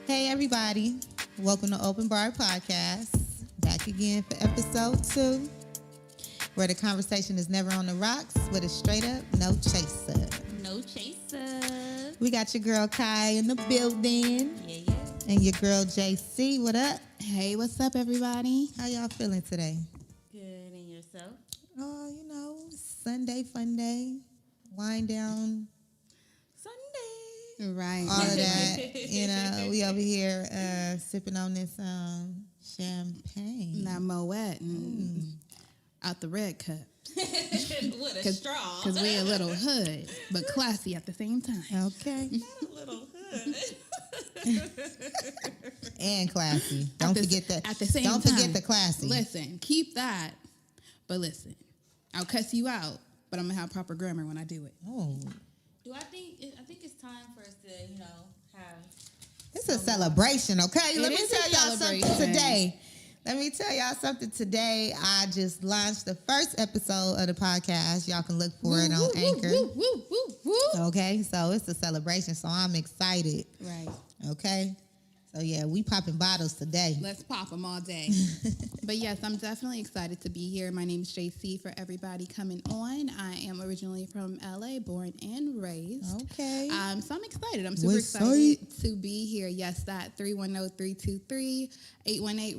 Hey everybody, welcome to Open Bar Podcast. Back again for episode 2, where the conversation is never on the rocks, but it's straight up no chaser. No chaser. We got your girl Kai in the building. Yeah. And your girl JC. What up? Hey, what's up, everybody? How y'all feeling today? Good, and yourself? Oh, Sunday fun day. Wind down. Sunday. Right. All of that. We over here sipping on this champagne. Not Moet and out the red cup. With a straw. Because we a little hood, but classy at the same time. Okay. Not a little hood. And classy. Don't forget the at the same Don't time. forget the classy. Listen, keep that, but listen, I'll cuss you out, but I'm gonna have proper grammar when I do it. Oh, I think it's time for us to, have. it's a celebration, okay? Let me is tell a y'all something celebration. today. Let me tell y'all something today. I just launched the first episode of the podcast. Y'all can look for it on Anchor. Woo, woo, woo, woo. Okay, so it's a celebration, so I'm excited. Right. Okay, so yeah, we popping bottles today. Let's pop them all day. But yes, I'm definitely excited to be here. My name is JC for everybody coming on. I am originally from LA, born and raised. Okay. So I'm excited. I'm super West excited to be here. Yes, that 310-323-818,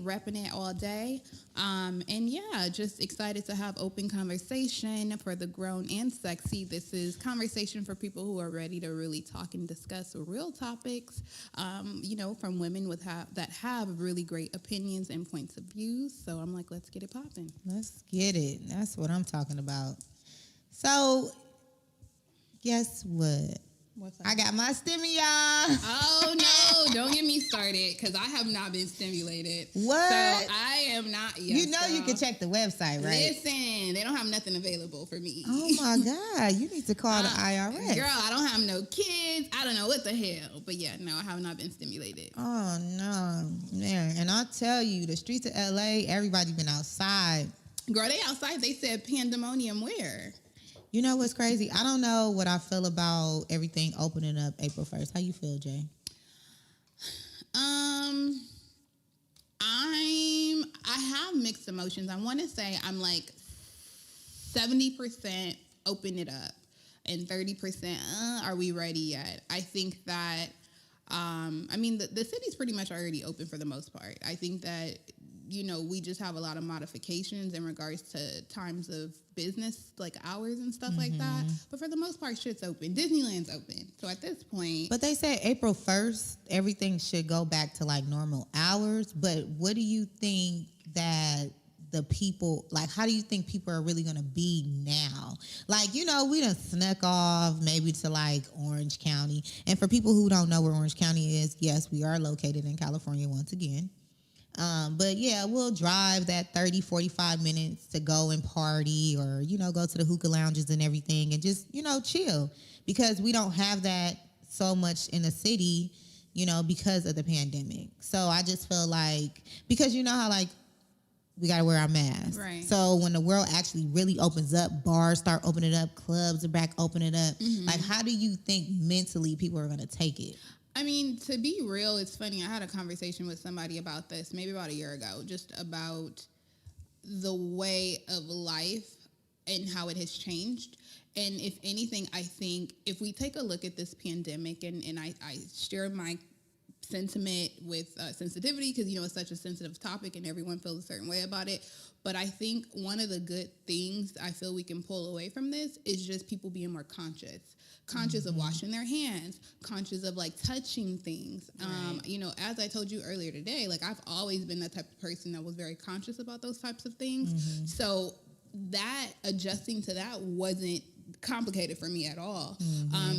repping it all day. And yeah, just excited to have open conversation for the grown and sexy. This is conversation for people who are ready to really talk and discuss real topics, from women that have really great opinions and points of views. So I'm like, let's get it popping. Let's get it. That's what I'm talking about. So, guess what? What's up? I got my stimmy, y'all. Oh no! Don't get me started because I have not been stimulated. What? So I am not. Yes, You know you can check the website, right? Listen, they don't have nothing available for me. Oh my God! You need to call the IRS. Girl, I don't have no kids. I don't know what the hell. But yeah, no, I have not been stimulated. Oh no, man! And I'll tell you, the streets of LA, everybody been outside. Girl, they outside. They said pandemonium where? You know what's crazy? I don't know what I feel about everything opening up April 1st. How you feel, Jay? I have mixed emotions. I want to say I'm like 70% open it up and 30% are we ready yet? I think that the city's pretty much already open for the most part. I think that we just have a lot of modifications in regards to times of business, like hours and stuff like that. But for the most part, shit's open. Disneyland's open. So at this point... But they say April 1st, everything should go back to like normal hours. But what do you think that the people, like, how do you think people are really going to be now? Like, we done snuck off maybe to like Orange County. And for people who don't know where Orange County is, yes, we are located in California once again. But yeah, we'll drive that 30, 45 minutes to go and party or, go to the hookah lounges and everything and just, chill because we don't have that so much in the city, because of the pandemic. So I just feel like, because you know how like we got to wear our masks. Right. So when the world actually really opens up, bars start opening up, clubs are back opening up. Like, how do you think mentally people are going to take it? I mean, to be real, it's funny. I had a conversation with somebody about this maybe about a year ago, just about the way of life and how it has changed. And if anything, I think if we take a look at this pandemic, and I share my sentiment with sensitivity because, it's such a sensitive topic and everyone feels a certain way about it. But I think one of the good things I feel we can pull away from this is just people being more conscious of washing their hands, conscious of like touching things. Right. As I told you earlier today, like I've always been that type of person that was very conscious about those types of things. So that adjusting to that wasn't complicated for me at all.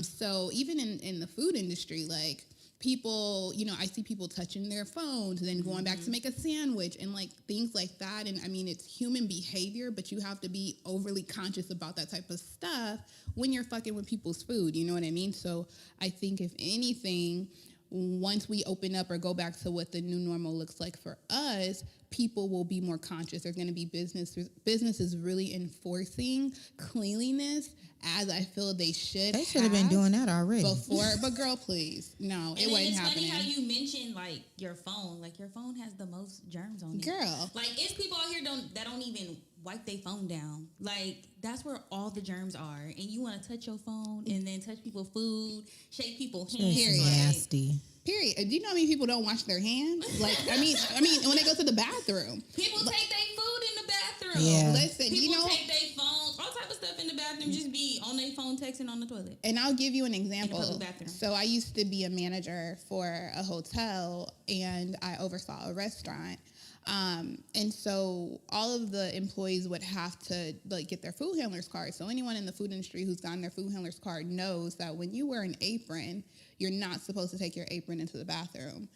So even in the food industry, like people, I see people touching their phones and then going back to make a sandwich and like things like that. And I mean, it's human behavior, but you have to be overly conscious about that type of stuff when you're fucking with people's food. You know what I mean? So I think if anything, once we open up or go back to what the new normal looks like for us, people will be more conscious. There's going to be businesses really enforcing cleanliness as I feel they should. They should have been doing that already. Before, but girl, please, no, it wasn't happening. It's funny how you mentioned like your phone. Like your phone has the most germs on it. Girl, like it's people out here that don't even wipe their phone down. Like that's where all the germs are. And you want to touch your phone and then touch people's food, shake people's hands. It's nasty. Period. Do you know how many people don't wash their hands? Like, I mean, when they go to the bathroom, people take their food in the bathroom. Yeah. Listen, people take their phones, all type of stuff in the bathroom. Just be on their phone texting on the toilet. And I'll give you an example. In the public bathroom. So I used to be a manager for a hotel, and I oversaw a restaurant. And so all of the employees would have to like get their food handler's card. So anyone in the food industry who's gotten their food handler's card knows that when you wear an apron, you're not supposed to take your apron into the bathroom.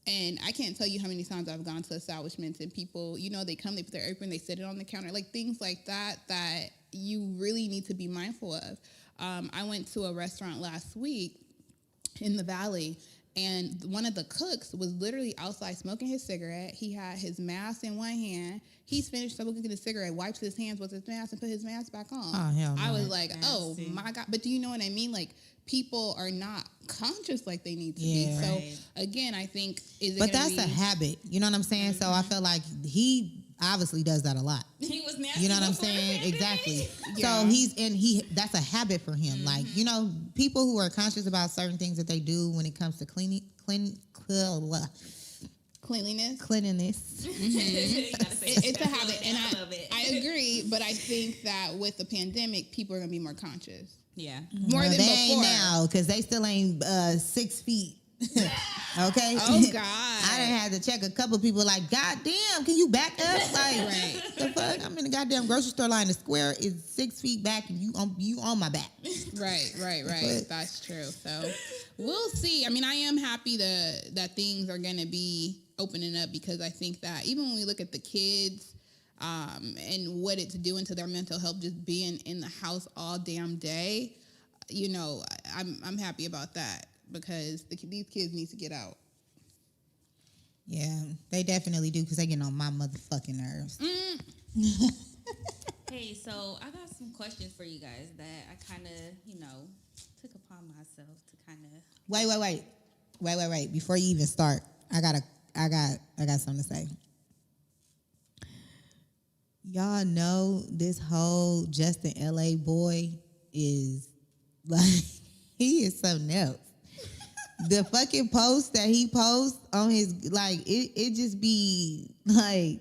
And I can't tell you how many times I've gone to establishments and people, you know, they come, they put their apron, they sit it on the counter, like things like that you really need to be mindful of. I went to a restaurant last week in the Valley, and one of the cooks was literally outside smoking his cigarette. He had his mask in one hand. He's finished smoking his cigarette, wipes his hands with his mask, and put his mask back on. Oh, hell no. I was like, oh, my God. But do you know what I mean? Like, people are not conscious like they need to be. Right. So, again, I think... But that's a habit. You know what I'm saying? Mm-hmm. So I feel like he obviously does that a lot. He was nasty. You know what I'm saying? Exactly. Yeah. So that's a habit for him. Mm-hmm. Like, you know, people who are conscious about certain things that they do when it comes to cleanliness. Mm-hmm. It's a habit, and I agree. But I think that with the pandemic, people are gonna be more conscious. Yeah, more than they before. Ain't now because they still ain't 6 feet. Okay. Oh God. I done had to check a couple people. Like, God damn, can you back up? Like, right. The fuck? I'm in the goddamn grocery store line. The square is 6 feet back, and you on my back. Right. That's true. So we'll see. I mean, I am happy that things are gonna be opening up, because I think that even when we look at the kids and what it's doing to their mental health, just being in the house all damn day, you know, I'm happy about that, because these kids need to get out. Yeah, they definitely do, because they get on my motherfucking nerves. Hey, so I got some questions for you guys that I kind of, you know, took upon myself to kind of... Wait. Before you even start, I got something to say. Y'all know this whole Justin LA boy is like, he is something else. The fucking post that he posts on his, like, it just be like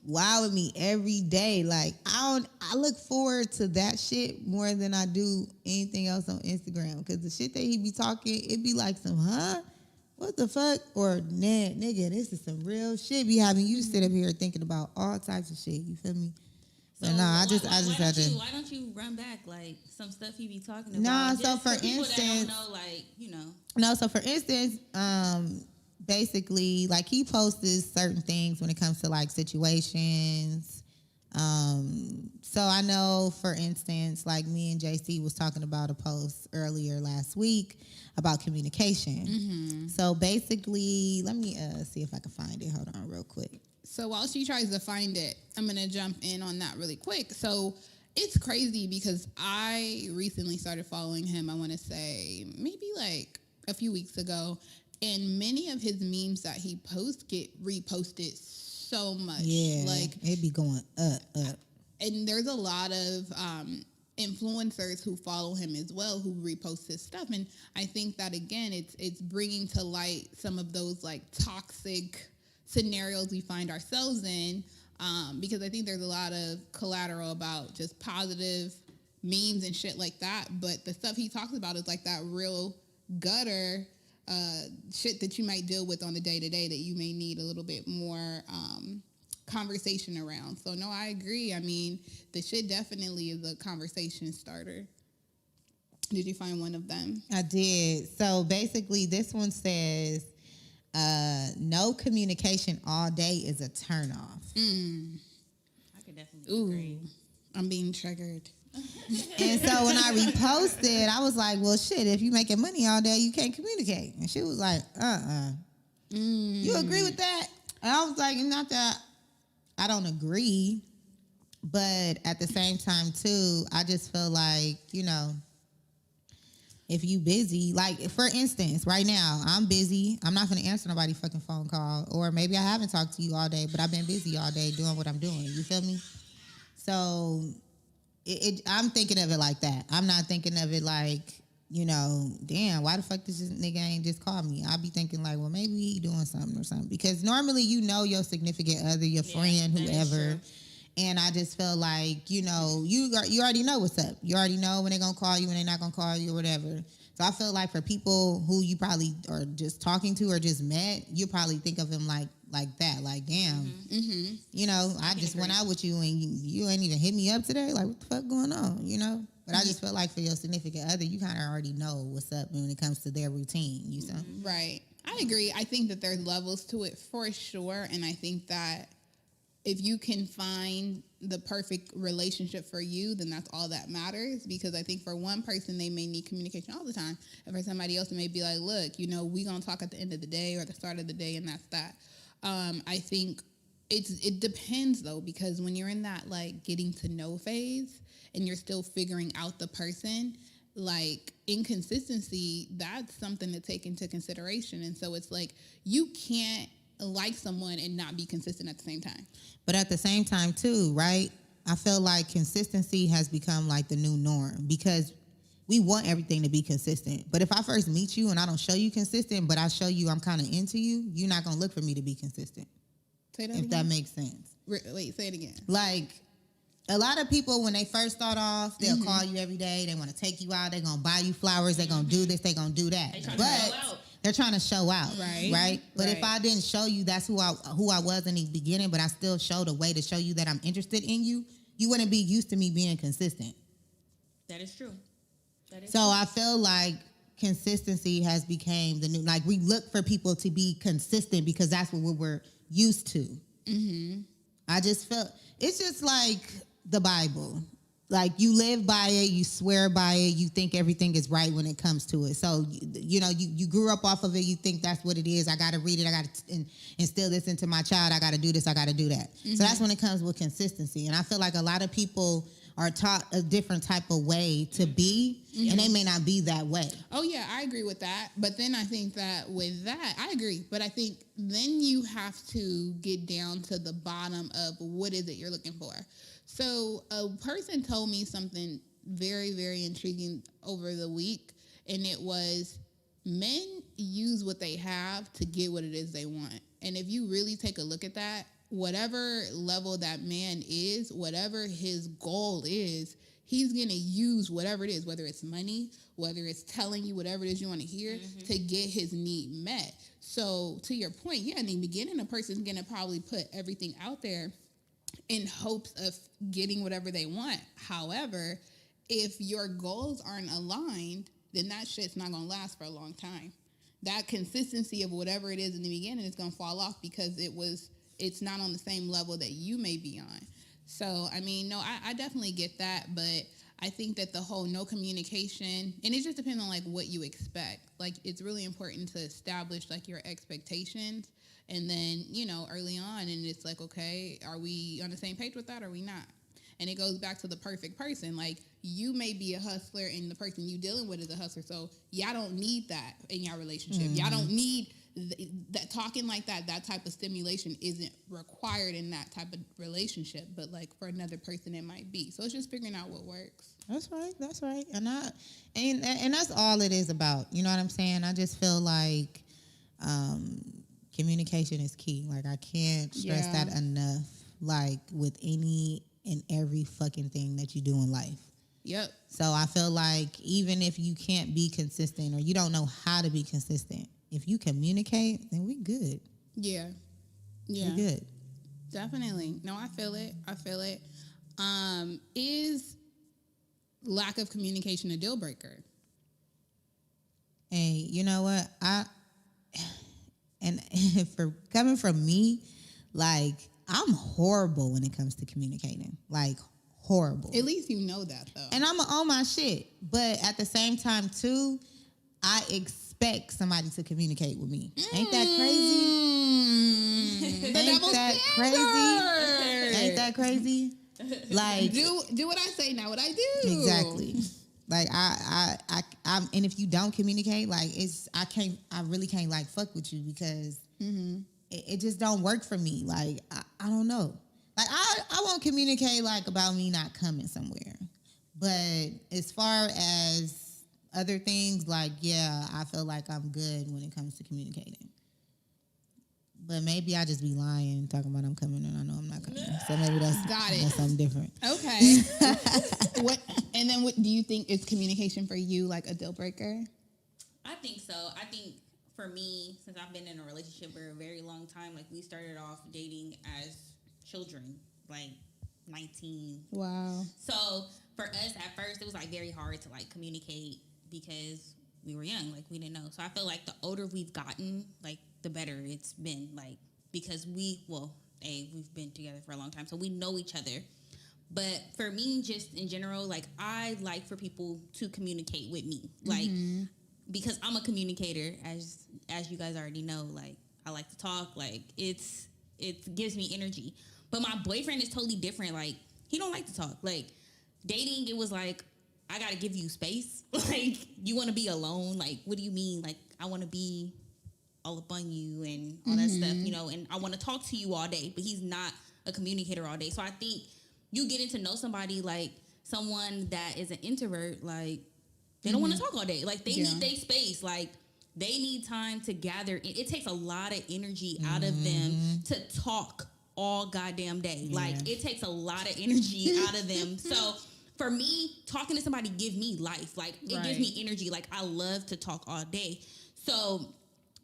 wow with me every day. Like, I look forward to that shit more than I do anything else on Instagram, because the shit that he be talking, it be like some what the fuck, or nah, nigga, this is some real shit be having you sit up here thinking about all types of shit. You feel me? So no, I just had to. Why don't you run back like some stuff he be talking about? No, just so for people instance, that don't know, like, you know. No, so for instance, basically, like, he posts certain things when it comes to like situations. So I know, for instance, like me and JC was talking about a post earlier last week about communication. Mm-hmm. So basically, let me see if I can find it. Hold on real quick. So while she tries to find it, I'm going to jump in on that really quick. So it's crazy, because I recently started following him, I want to say maybe like a few weeks ago, and many of his memes that he posts get reposted so much. Yeah, like it be going up. And there's a lot of influencers who follow him as well who repost his stuff. And I think that, again, it's bringing to light some of those like toxic scenarios we find ourselves in, because I think there's a lot of collateral about just positive memes and shit like that. But the stuff he talks about is like that real gutter shit that you might deal with on the day-to-day that you may need a little bit more conversation around. So no, I agree. I mean, the shit definitely is a conversation starter. Did you find one of them? I did. So basically, this one says, no communication all day is a turnoff. I could definitely agree. I'm being triggered. And so when I reposted, I was like, well, shit, if you making money all day, you can't communicate. And she was like, You agree with that? And I was like, not that I don't agree, but at the same time too, I just feel like, you know, if you busy, like for instance, right now I'm busy. I'm not gonna answer nobody's fucking phone call, or maybe I haven't talked to you all day, but I've been busy all day doing what I'm doing. You feel me? So I'm thinking of it like that. I'm not thinking of it like, you know, damn, why the fuck this nigga ain't just called me? I'll be thinking like, well, maybe he doing something or something. Because normally you know your significant other, your friend, that is whoever. true. And I just feel like, you know, you already know what's up. You already know when they're going to call you, when they're not going to call you or whatever. So I feel like for people who you probably are just talking to or just met, you probably think of him like that. Like, damn, you know, I just went out with you and you ain't even hit me up today. Like, what the fuck going on, you know? But I just feel like for your significant other, you kind of already know what's up when it comes to their routine, you know? Right. I agree. I think that there's levels to it for sure. And I think that if you can find the perfect relationship for you, then that's all that matters. Because I think for one person, they may need communication all the time. And for somebody else, it may be like, look, you know, we going to talk at the end of the day or the start of the day, and that's that. I think it depends, though, because when you're in that, like, getting to know phase and you're still figuring out the person, like, inconsistency, that's something to take into consideration. And so it's like, you can't like someone and not be consistent at the same time. But at the same time, too, right? I feel like consistency has become like the new norm because we want everything to be consistent. But if I first meet you and I don't show you consistent, but I show you I'm kind of into you, you're not going to look for me to be consistent. Say that if again? that makes sense. Wait, say it again. Like, a lot of people, when they first start off, they'll call you every day. They want to take you out. They're going to buy you flowers. They're going to do this. They're going to do that. They trying to But show out. they're trying to show out. Right. But if Right. I didn't show you that's who I was in the beginning, but I still showed a way to show you that I'm interested in you, you wouldn't be used to me being consistent. That is true. That is So I feel like consistency has become the new, like we look for people to be consistent because that's what we're used to. Mm-hmm. I just felt, it's just like the Bible. Like you live by it, you swear by it, you think everything is right when it comes to it. So, you know, you grew up off of it, you think that's what it is. I got to read it, I got to instill this into my child, I got to do this, I got to do that. Mm-hmm. So that's when it comes with consistency. And I feel like a lot of people are taught a different type of way to be, and they may not be that way. Oh, yeah, I agree with that. But then I think that with that, I agree. But I think then you have to get down to the bottom of what is it you're looking for. So a person told me something very, very intriguing over the week, and it was men use what they have to get what it is they want. And if you really take a look at that, whatever level that man is, whatever his goal is, he's going to use whatever it is, whether it's money, whether it's telling you whatever it is you want to hear to get his need met. So to your point, yeah, in the beginning, a person's going to probably put everything out there in hopes of getting whatever they want. However, if your goals aren't aligned, then that shit's not going to last for a long time. That consistency of whatever it is in the beginning is going to fall off because it's not on the same level that you may be on. So, I mean, no, I definitely get that, but I think that the whole no communication, and it just depends on like what you expect. Like it's really important to establish like your expectations. And then, you know, early on, and it's like, okay, are we on the same page with that or are we not? And it goes back to the perfect person. Like, you may be a hustler and the person you dealing with is a hustler. So, y'all don't need that in your relationship. Mm-hmm. Y'all don't need that talking like that type of stimulation isn't required in that type of relationship. But, like, for another person, it might be. So, it's just figuring out what works. That's right. And that's all it is about. You know what I'm saying? I just feel like communication is key. Like, I can't stress that enough. Like, with any and every fucking thing that you do in life. Yep. So I feel like even if you can't be consistent or you don't know how to be consistent, if you communicate, then we good. Yeah. We good. Definitely. No, I feel it. Is lack of communication a deal breaker? Hey, you know what? And for coming from me, like, I'm horrible when it comes to communicating. Like, horrible. At least you know that, though. And I'm on my shit. But at the same time, too, I expect somebody to communicate with me. Ain't that crazy? The Ain't double that standard. crazy? Ain't that crazy? Like, do what I say, not what I do. exactly. Like I'm, and if you don't communicate, like I really can't like fuck with you because it just don't work for me. Like I don't know. Like I won't communicate like about me not coming somewhere, but as far as other things, like yeah, I feel like I'm good when it comes to communicating. But maybe I just be lying, talking about I'm coming and I know I'm not coming. So maybe that's something different. Okay. What do you think is communication for you like a deal breaker? I think so. I think for me, since I've been in a relationship for a very long time, like we started off dating as children, like 19. Wow. So for us at first, it was like very hard to like communicate because we were young, like we didn't know. So I feel like the older we've gotten, like the better it's been, like because we've been together for a long time, so we know each other. But for me, just in general, like I like for people to communicate with me, like because I'm a communicator, as you guys already know. Like I like to talk, like it gives me energy. But my boyfriend is totally different. Like he don't like to talk. Like dating, it was like I gotta give you space. Like you want to be alone. Like what do you mean? Like I want to be all up on you and all that stuff, you know. And I want to talk to you all day. But he's not a communicator all day. So I think you getting to know somebody, like someone that is an introvert, like they don't want to talk all day. Like they need their space. Like they need time to gather. It takes a lot of energy out of them to talk all goddamn day. Yeah. Like it takes a lot of energy out of them. So for me, talking to somebody give me life. Like it gives me energy. Like I love to talk all day. So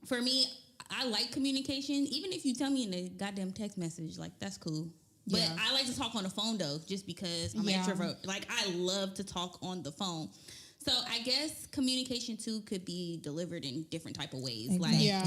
for me, I like communication. Even if you tell me in a goddamn text message, like that's cool. But I like to talk on the phone though, just because I'm an introvert. Like I love to talk on the phone. So I guess communication too could be delivered in different type of ways. Exactly. Like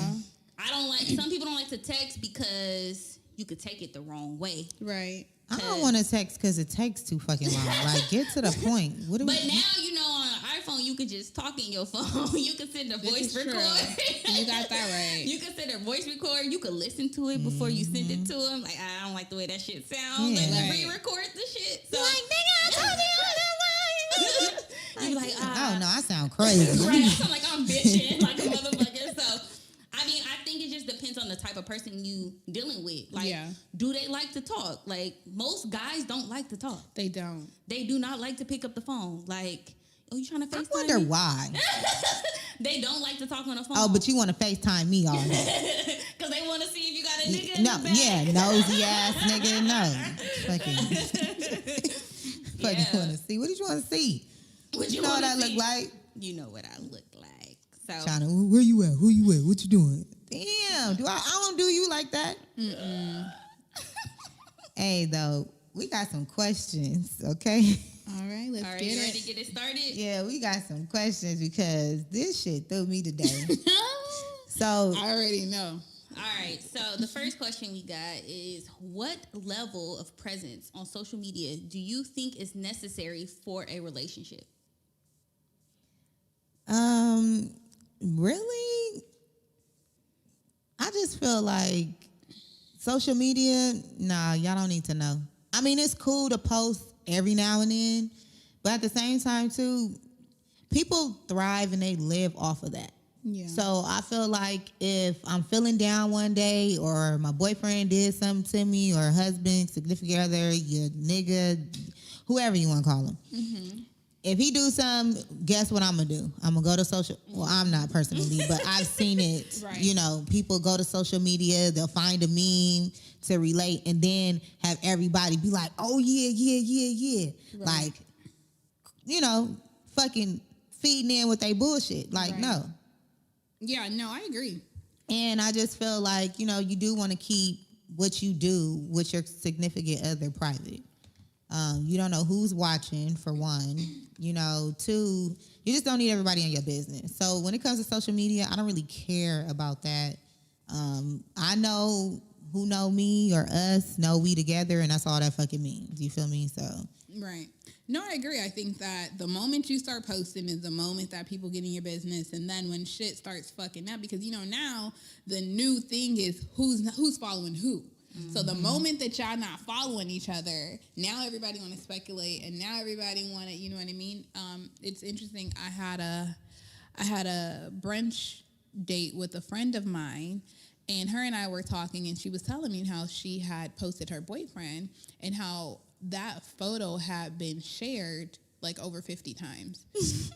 I don't like, some people don't like to text because you could take it the wrong way. Right. I don't want to text because it takes too fucking long. Like, get to the point. But now, you know, on an iPhone, you can just talk in your phone. You can send a voice record. You got that right. You can send a voice record. You can listen to it before you send it to him. Like, I don't like the way that shit sounds. Yeah. Like, re-record the shit. So, like, nigga, I told you. You be like, oh, no, I sound crazy. Right, I sound like I'm bitching like a motherfucker. So, I mean, I think it just depends on the type of person you dealing with. Like, do they like to talk? Like, most guys don't like to talk. They don't. They do not like to pick up the phone. Like, oh, you trying to FaceTime I wonder me? why. They don't like to talk on the phone. Oh, but you want to FaceTime me all day. Because they want to see if you got a nigga in No, the back. nosy ass nigga, no. Fucking want to see. What did you want to see? What You know what I look like? You know what I look like. So, China, where you at? Who you at? What you doing? Damn, I don't do you like that? Hey, though, we got some questions, okay? All right, let's get you it. ready to get it started? Yeah, we got some questions because this shit threw me today. So I already know. All right, so the first question we got is, what level of presence on social media do you think is necessary for a relationship? Really? I just feel like social media, nah, y'all don't need to know. I mean, it's cool to post every now and then, but at the same time, too, people thrive and they live off of that. Yeah. So I feel like if I'm feeling down one day or my boyfriend did something to me or husband, significant other, your nigga, whoever you want to call him. Mm-hmm. If he do something, guess what I'm going to do? I'm going to go to social. Well, I'm not personally, but I've seen it. Right. You know, people go to social media, they'll find a meme to relate and then have everybody be like, oh, yeah. Right. Like, you know, fucking feeding in with their bullshit. Like, no. Yeah, no, I agree. And I just feel like, you know, you do want to keep what you do with your significant other private. You don't know who's watching, for one. You know, two, you just don't need everybody in your business. So when it comes to social media, I don't really care about that. I know who know me or us know we together, and that's all that fucking means. You feel me? So right. No, I agree. I think that the moment you start posting is the moment that people get in your business, and then when shit starts fucking up, because you know now the new thing is who's following who. So the moment that y'all not following each other, now everybody want to speculate, and now everybody want to, you know what I mean? It's interesting. I had a brunch date with a friend of mine, and her and I were talking, and she was telling me how she had posted her boyfriend and how that photo had been shared like over 50 times.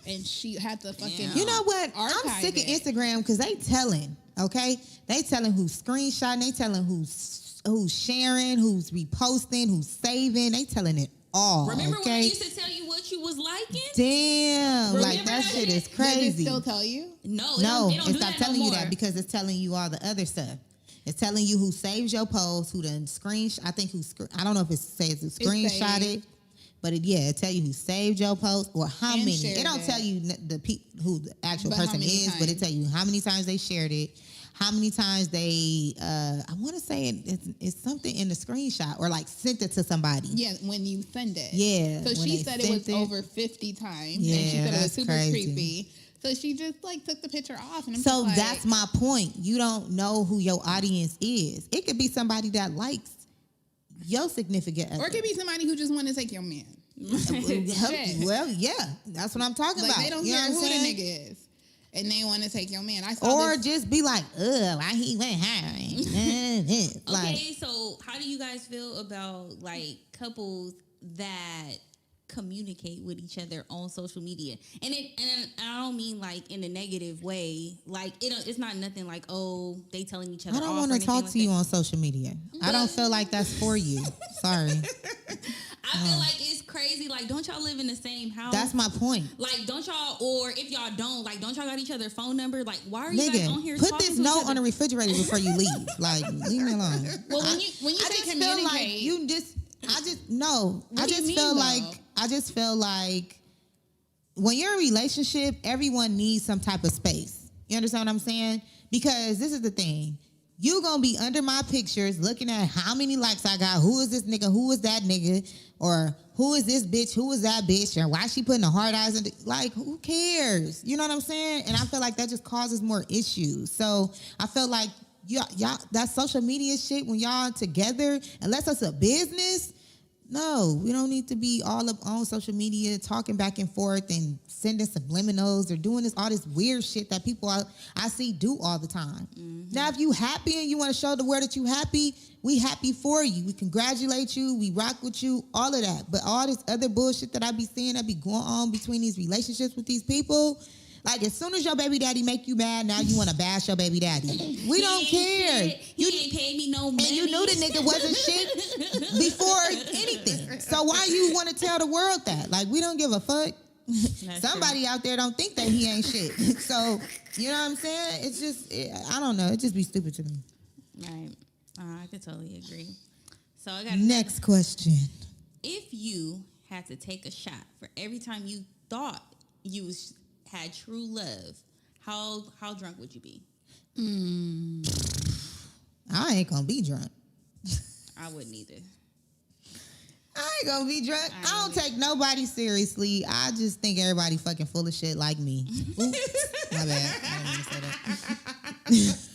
And she had to fucking You know what? I'm archive sick of it. Instagram because they telling, okay? They telling who's screenshotting, they telling who's sharing, who's reposting, who's saving. They telling it all, Remember when I okay? used to tell you what you was liking? Damn, like Remember that that shit is shit? Does it crazy. still tell you? No, No, they don't it's do not that telling no you more. that because it's telling you all the other stuff. It's telling you who saves your post, who done screenshot. I think I don't know if it says who screenshot it, saved. but it tell you who saved your post or how And many. shared It don't it. tell you who the actual But how person many is, but it times. tell you how many times they shared it, how many times they. I want to say it's something in the screenshot or like sent it to somebody. Yeah, when you send it. Yeah, So when she they said it was sent it. over 50 times. Yeah, and she said it was that's super crazy. creepy. So she just like took the picture off. And I'm So just like, that's my point. You don't know who your audience is. It could be somebody that likes your significant other. or it could be somebody who just want to take your man. Shit. Well, yeah, that's what I'm talking Like about. they don't You know care what who I'm the saying? nigga is. And they want to take your man. I saw Or this. just be like, why he went hiring? Like, Okay, so how do you guys feel about like couples that communicate with each other on social media? And I don't mean like in a negative way. Like it's not nothing like, oh, they telling each other. I don't want want to talk to you on social media. I don't feel like that's for you. Sorry. I feel like it's crazy. Like, don't y'all live in the same house? That's my point. Like, don't y'all, or if y'all don't, like, don't y'all got each other's phone number? Like, why are you guys on here Nigga, put talking this to each note other? on the refrigerator before you leave. Like, leave me alone. Well, when you I say just communicate, feel like you just. I just no. What I do you just mean, feel though? like I just feel like when you're in a relationship, everyone needs some type of space. You understand what I'm saying? Because this is the thing. You gonna be under my pictures looking at how many likes I got. Who is this nigga? Who is that nigga? Or who is this bitch? Who is that bitch? Or why she putting the hard eyes in? Like, who cares? You know what I'm saying? And I feel like that just causes more issues. So I feel like y'all that social media shit when y'all together, unless it's a business. No, we don't need to be all up on social media talking back and forth and sending subliminals or doing all this weird shit that people I see do all the time. Now, if you happy and you want to show the world that you happy, we happy for you. We congratulate you. We rock with you, all of that. But all this other bullshit that I be seeing that be going on between these relationships with these people, like as soon as your baby daddy make you mad, now you want to bash your baby daddy. We don't care. He ain't paid me no money. And you knew the nigga wasn't shit before anything. So why you want to tell the world that? Like, we don't give a fuck. Somebody out there don't think that he ain't shit. So, you know what I'm saying? It's just, I don't know. It just be stupid to me. Right. I could totally agree. So I got Next question. If you had to take a shot for every time you thought you had true love, how drunk would you be? I ain't gonna be drunk. I wouldn't either. I ain't gonna be drunk. I don't take nobody seriously. I just think everybody fucking full of shit like me. Oops. My bad. I didn't mean to say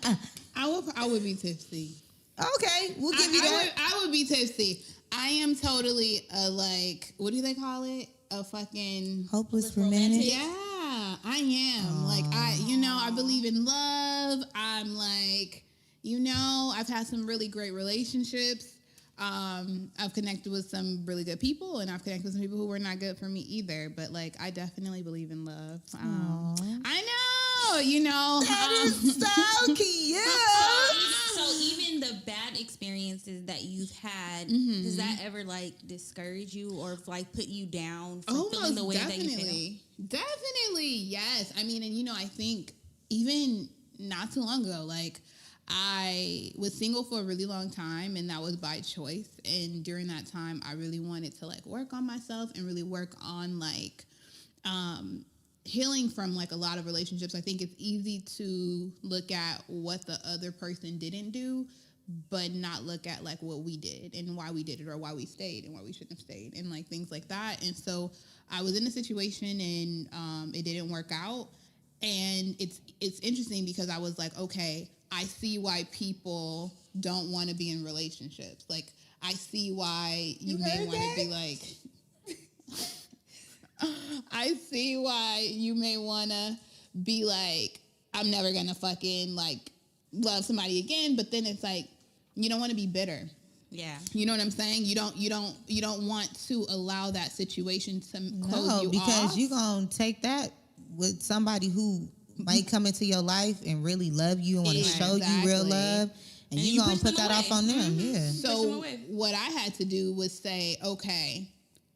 that. I would be tipsy. Okay, we'll give you that. I would be tipsy. I am totally a like, what do they call it? A fucking Hopeless romantic. romantic. yeah. I am like I believe in love. I'm like, I've had some really great relationships. I've connected with some really good people, and I've connected with some people who were not good for me either. But like, I definitely believe in love. I know, That is so cute. So even the bad experiences that you've had, does that ever like discourage you or like put you down from feeling the way that you feel? Definitely, yes. I mean, and I think even not too long ago, like I was single for a really long time, and that was by choice. And during that time, I really wanted to like work on myself and really work on like healing from like a lot of relationships. I think it's easy to look at what the other person didn't do, but not look at like what we did and why we did it, or why we stayed and why we shouldn't have stayed, and like things like that. And so I was in a situation, and it didn't work out. And it's interesting because I was like, okay, I see why people don't want to be in relationships. Like, I see why you may want to be like, I see why you may want to be like, I'm never going to fucking like love somebody again. But then it's like, you don't want to be bitter. Yeah. You know what I'm saying? You don't want to allow that situation to close you off. Because you're going to take that with somebody who might come into your life and really love you and want to show you real love. And you're going to put that off on them. Yeah. So what I had to do was say, okay,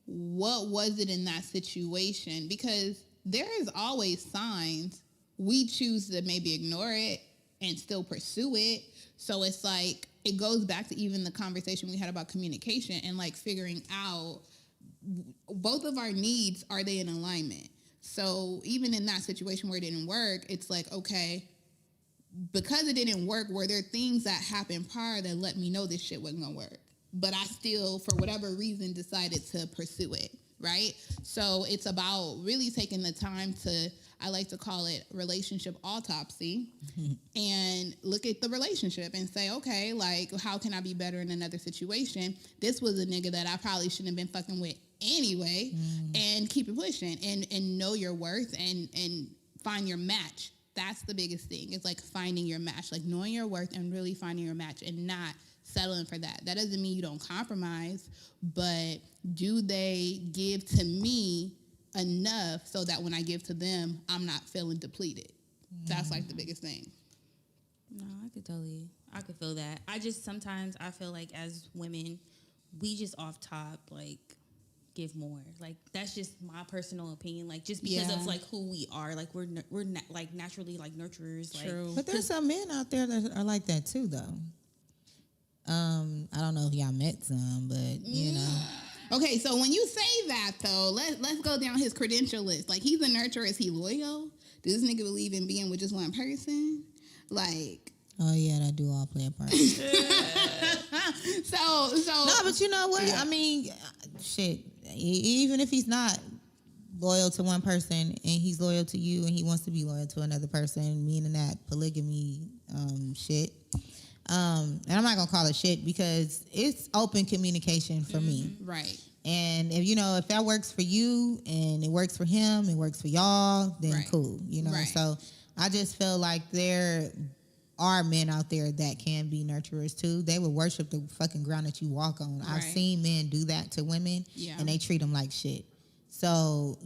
what was it in that situation? Because there is always signs. We choose to maybe ignore it and still pursue it. So it's like, it goes back to even the conversation we had about communication and like figuring out both of our needs, are they in alignment? So even in that situation where it didn't work, it's like, okay, because it didn't work, were there things that happened prior that let me know this shit wasn't gonna work? But I still, for whatever reason, decided to pursue it, right? So it's about really taking the time to, I like to call it relationship autopsy, and look at the relationship and say, okay, like, how can I be better in another situation? This was a nigga that I probably shouldn't have been fucking with anyway, and keep it pushing and know your worth and find your match. That's the biggest thing. It's like finding your match, like knowing your worth and really finding your match and not settling for that. That doesn't mean you don't compromise, but do they give to me enough so that when I give to them, I'm not feeling depleted? That's like the biggest thing. No, I could feel that. Sometimes I feel like as women, we just off top, like, give more. Like, that's just my personal opinion. Like, just because of like who we are, like we're like naturally like nurturers. True. Like, But there's some men out there that are like that too, though. I don't know if y'all met some, but you know. Okay, so when you say that though, let's go down his credential list. Like, he's a nurturer. Is he loyal? Does this nigga believe in being with just one person? Like, Oh yeah, that do all play a part. so No, but you know what? Yeah. I mean, shit. Even if he's not loyal to one person and he's loyal to you and he wants to be loyal to another person, meaning that polygamy shit. And I'm not gonna call it shit because it's open communication for me. right. And if that works for you and it works for him, it works for y'all, then Right. cool. Right. So I just feel like there are men out there that can be nurturers too. They would worship the fucking ground that you walk on. I've Right. seen men do that to women, Yeah. and they treat them like shit. So,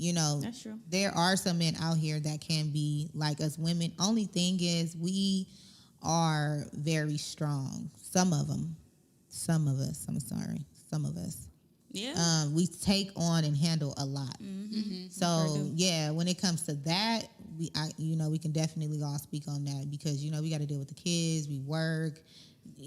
That's true. there are some men out here that can be like us women. Only thing is we are very strong. Some of us. Some of us. yeah. We take on and handle a lot. So yeah, when it comes to that, we can definitely all speak on that because we got to deal with the kids, we work,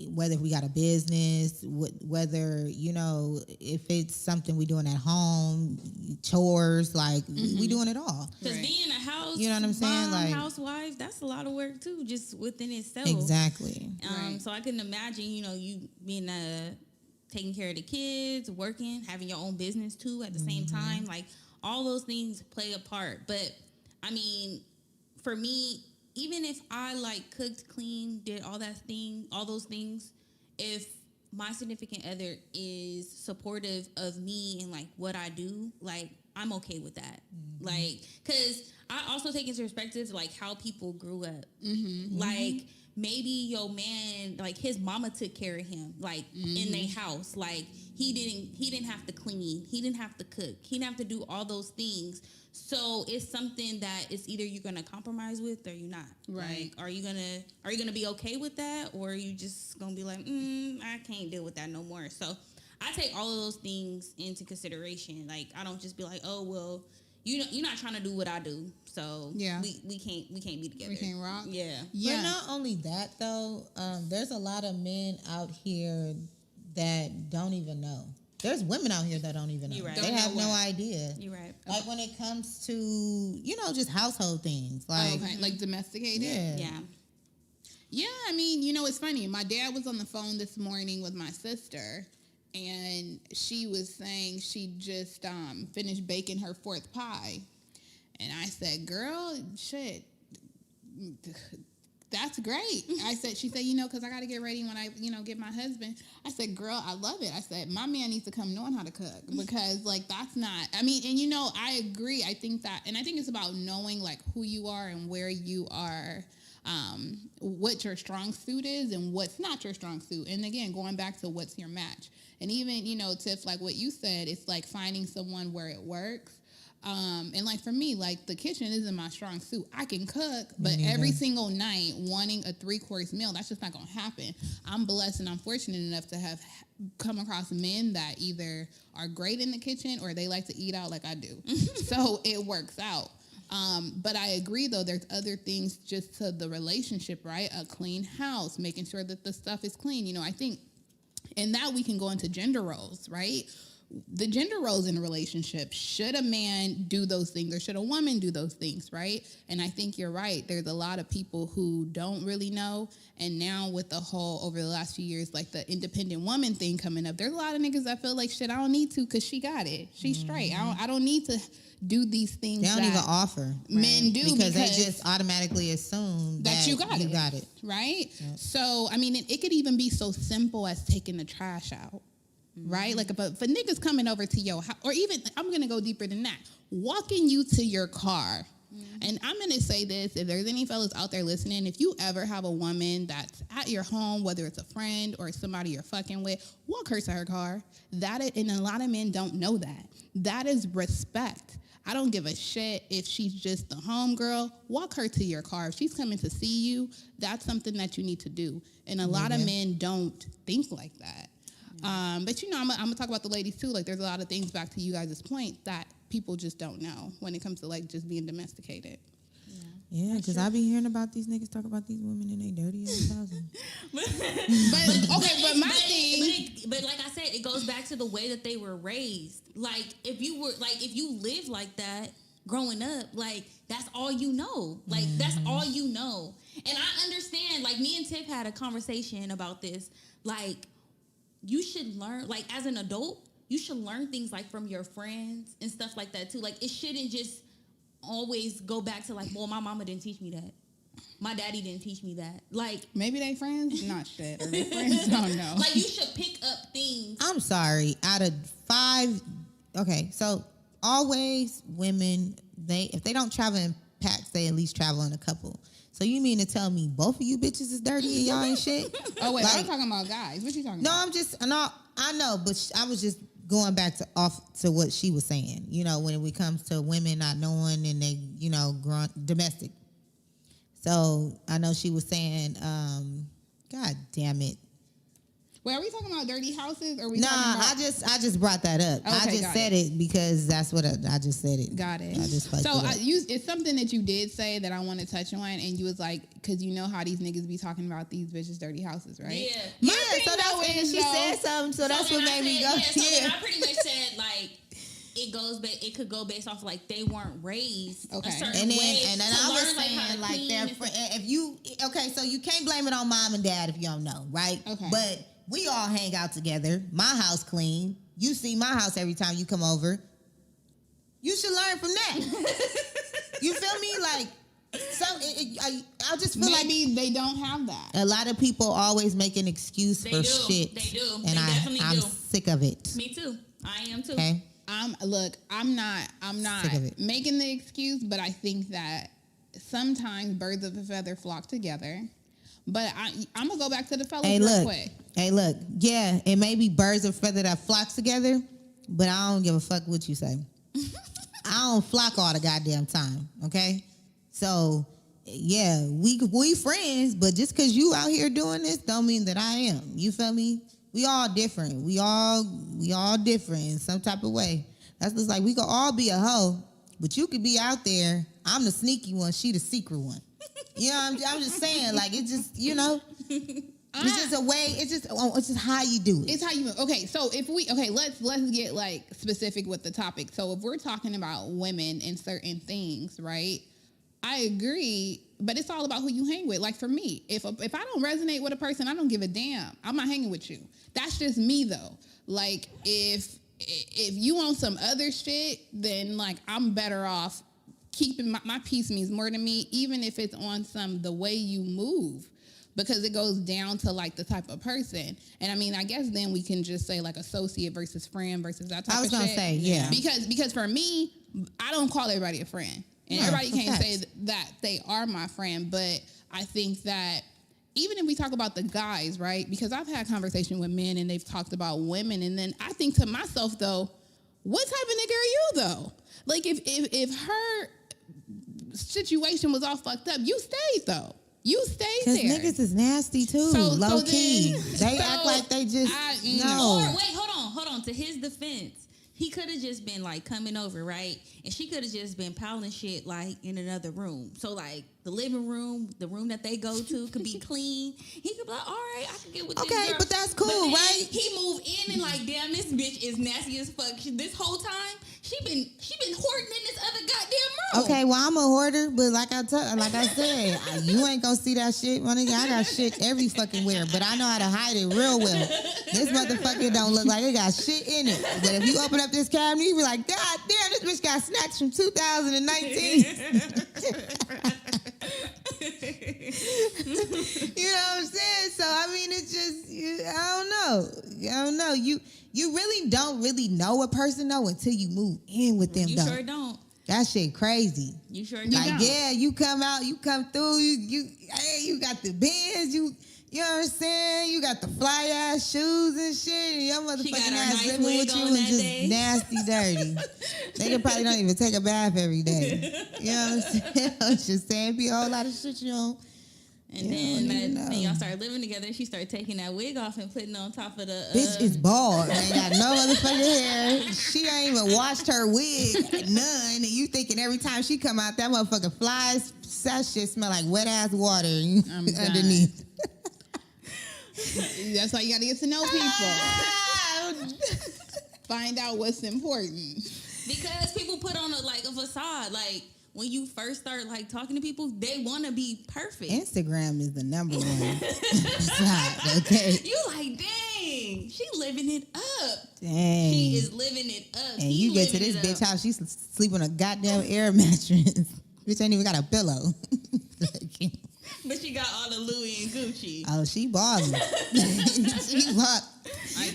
whether we got a business, whether if it's something we doing at home, chores, like we doing it all. Because Right. being a house, You know what I'm saying? mom, Like- housewife, that's a lot of work too, just within itself. Exactly. Right. So I couldn't imagine, you being taking care of the kids, working, having your own business too at the same time. Like, all those things play a part. But I mean, for me, even if I like cooked, cleaned, did all those things, if my significant other is supportive of me and like what I do, like, I'm okay with that. Like, because I also take into perspective like how people grew up. Like, maybe your man, like, his mama took care of him, like, in their house. Like, he didn't have to clean, he didn't have to cook, he didn't have to do all those things. So it's something that it's either you're gonna compromise with or you're not. Right. Like, are you gonna be okay with that, or are you just gonna be like, I can't deal with that no more? So I take all of those things into consideration. Like, I don't just be like, oh well, you're not trying to do what I do, so Yeah. we can't be together. We can't rock. Yeah. Yeah. But not only that though, there's a lot of men out here that don't even know. There's women out here that don't even know. You're right. They Don't have know no what. idea. You're right. Like when it comes to, just household things. Like, Okay. Like domesticated. yeah. Yeah. Yeah, I mean, it's funny. My dad was on the phone this morning with my sister, and she was saying she just finished baking her 4th pie. And I said, girl, shit, that's great. I said, she said, because I got to get ready when I, get my husband. I said, girl, I love it. I said, my man needs to come knowing how to cook because like, that's not, I mean, and I agree. I think it's about knowing like who you are and where you are, what your strong suit is and what's not your strong suit. And again, going back to what's your match. And even, Tiff, like what you said, it's like finding someone where it works. And like for me, like the kitchen isn't my strong suit. I can cook, but every single night wanting a 3-course meal, that's just not going to happen. I'm blessed and I'm fortunate enough to have come across men that either are great in the kitchen or they like to eat out like I do. So it works out. But I agree, though, there's other things just to the relationship, right? A clean house, making sure that the stuff is clean. I think in that we can go into gender roles, right? The gender roles in a relationship. Should a man do those things or should a woman do those things, right? And I think you're right. There's a lot of people who don't really know. And now with the whole, over the last few years, like the independent woman thing coming up, there's a lot of niggas that feel like, shit, I don't need to because she got it. She's straight. I don't need to do these things. They don't even offer. Men do because they just automatically assume that you got it. Right? Yep. So, I mean, it could even be so simple as taking the trash out. Right? Like, but for niggas coming over to your house, or even, I'm going to go deeper than that, walking you to your car. And I'm going to say this, if there's any fellas out there listening, if you ever have a woman that's at your home, whether it's a friend or somebody you're fucking with, walk her to her car. And a lot of men don't know that. That is respect. I don't give a shit if she's just the homegirl. Walk her to your car. If she's coming to see you, that's something that you need to do. And a lot of men don't think like that. But I'm gonna talk about the ladies too. Like, there's a lot of things, back to you guys' point, that people just don't know when it comes to like just being domesticated. Yeah, because I be hearing about these niggas talk about these women in their dirty ass houses. but my thing, but like I said, it goes back to the way that they were raised. Like, if you live like that growing up, like that's all you know. Like that's all you know. And I understand. Like, me and Tiff had a conversation about this. Like, you should learn, like, as an adult, you should learn things, like, from your friends and stuff like that, too. Like, it shouldn't just always go back to, like, well, my mama didn't teach me that. My daddy didn't teach me that. Like, maybe they friends, not shit, or their friends don't know. Like, you should pick up things. I'm sorry. Out of 5, okay, so always women, if they don't travel in packs, they at least travel in a couple. So you mean to tell me both of you bitches is dirty and y'all ain't shit? Oh, wait, I'm talking about guys. What you talking about? I know, but I was just going back to what she was saying, when it comes to women not knowing and they, growing domestic. So I know she was saying, God damn it. Wait, are we talking about dirty houses? Or I just brought that up. Okay, I just said it because that's what I just said it. Got it. I just it's something that you did say that I want to touch on, and you was like, because you know how these niggas be talking about these bitches' dirty houses, right? Yeah. So that's when she said something. So that's what made me go. Yeah. I pretty much said like, it could go based off like they weren't raised a certain way. And then I was saying like so you can't blame it on mom and dad if you don't know, right? Okay. But we all hang out together. My house clean. You see my house every time you come over. You should learn from that. You feel me? Like, I just feel maybe they don't have that. A lot of people always make an excuse for shit. They do. And I'm sick of it. Me too. I am too. Okay. I'm not making the excuse, but I think that sometimes birds of a feather flock together. But I'm gonna go back to the fellas real quick. Hey, look. Yeah, it may be birds of a feather that flocks together, but I don't give a fuck what you say. I don't flock all the goddamn time. Okay, so yeah, we friends, but just because you out here doing this, don't mean that I am. You feel me? We all different. We all different in some type of way. That's just like we could all be a hoe, but you could be out there. I'm the sneaky one. She the secret one. You know, I'm just saying, like, it's just, it's just a way. It's just how you do it. It's how you move. Okay, so let's get like specific with the topic. So if we're talking about women and certain things, right? I agree, but it's all about who you hang with. Like for me, if I don't resonate with a person, I don't give a damn. I'm not hanging with you. That's just me though. Like if you want some other shit, then like I'm better off keeping my peace means more to me, even if it's on the way you move, because it goes down to like the type of person. And I mean, I guess then we can just say like associate versus friend versus that type of shit. I was gonna say, yeah. Because for me, I don't call everybody a friend. And No, everybody can't facts. say that they are my friend, but I think that even if we talk about the guys, right? Because I've had conversation with men and they've talked about women, and then I think to myself though, what type of nigga are you though? Like if her situation was all fucked up, you stayed though. You stayed Because there. niggas is nasty too, So low key. then- They act like they just Or no. wait, hold on. To his defense, he could have just been like coming over, right? And she could have just been piling shit like in another room. So like the living room, the room that they go to could be clean. He could be like, all right, I can get with this Okay, girl. but that's cool, then right? He moved in and like, damn, this bitch is nasty as fuck. This whole time, she been hoarding in this other goddamn room. Okay, well I'm a hoarder, but like I said, you ain't gonna see that shit, my nigga. I got shit every fucking where, but I know how to hide it real well. This motherfucker don't look like it got shit in it. But if you open up this cabinet, you be like, God damn, this bitch got snatched from 2019. You know what I'm saying? So I mean, it's just I don't know. You really don't really know a person though until you move in with them. You though. sure don't. That shit crazy. You sure Like, don't. yeah, you come out, you come through, you got the Benz, you know what I'm saying? You got the fly ass shoes and shit, and your got motherfucking her ass nice living wig with you on and that just day. nasty dirty. Nigga probably don't even take a bath every day. You know what I'm saying? I'm just saying, be a whole lot of shit you don't. And You then, don't even know. then y'all started living together. She started taking that wig off and putting it on top of the. Bitch is bald. Ain't got no motherfucking hair. She ain't even washed her wig. None. And you thinking every time she come out, that motherfucker flies. That shit smell like wet ass water I'm done. underneath. That's why you got to get to know people. Find out what's important. Because people put on a facade. Like when you first start like talking to people, they want to be perfect. Instagram is the number one side, okay? You like, dang, she living it up. Dang. She is living it up. And He you get to living this it bitch up. house, she's sleeping on a goddamn air mattress. Bitch ain't even got a pillow. But she got all the Louis and Gucci. Oh, she balling. She ball-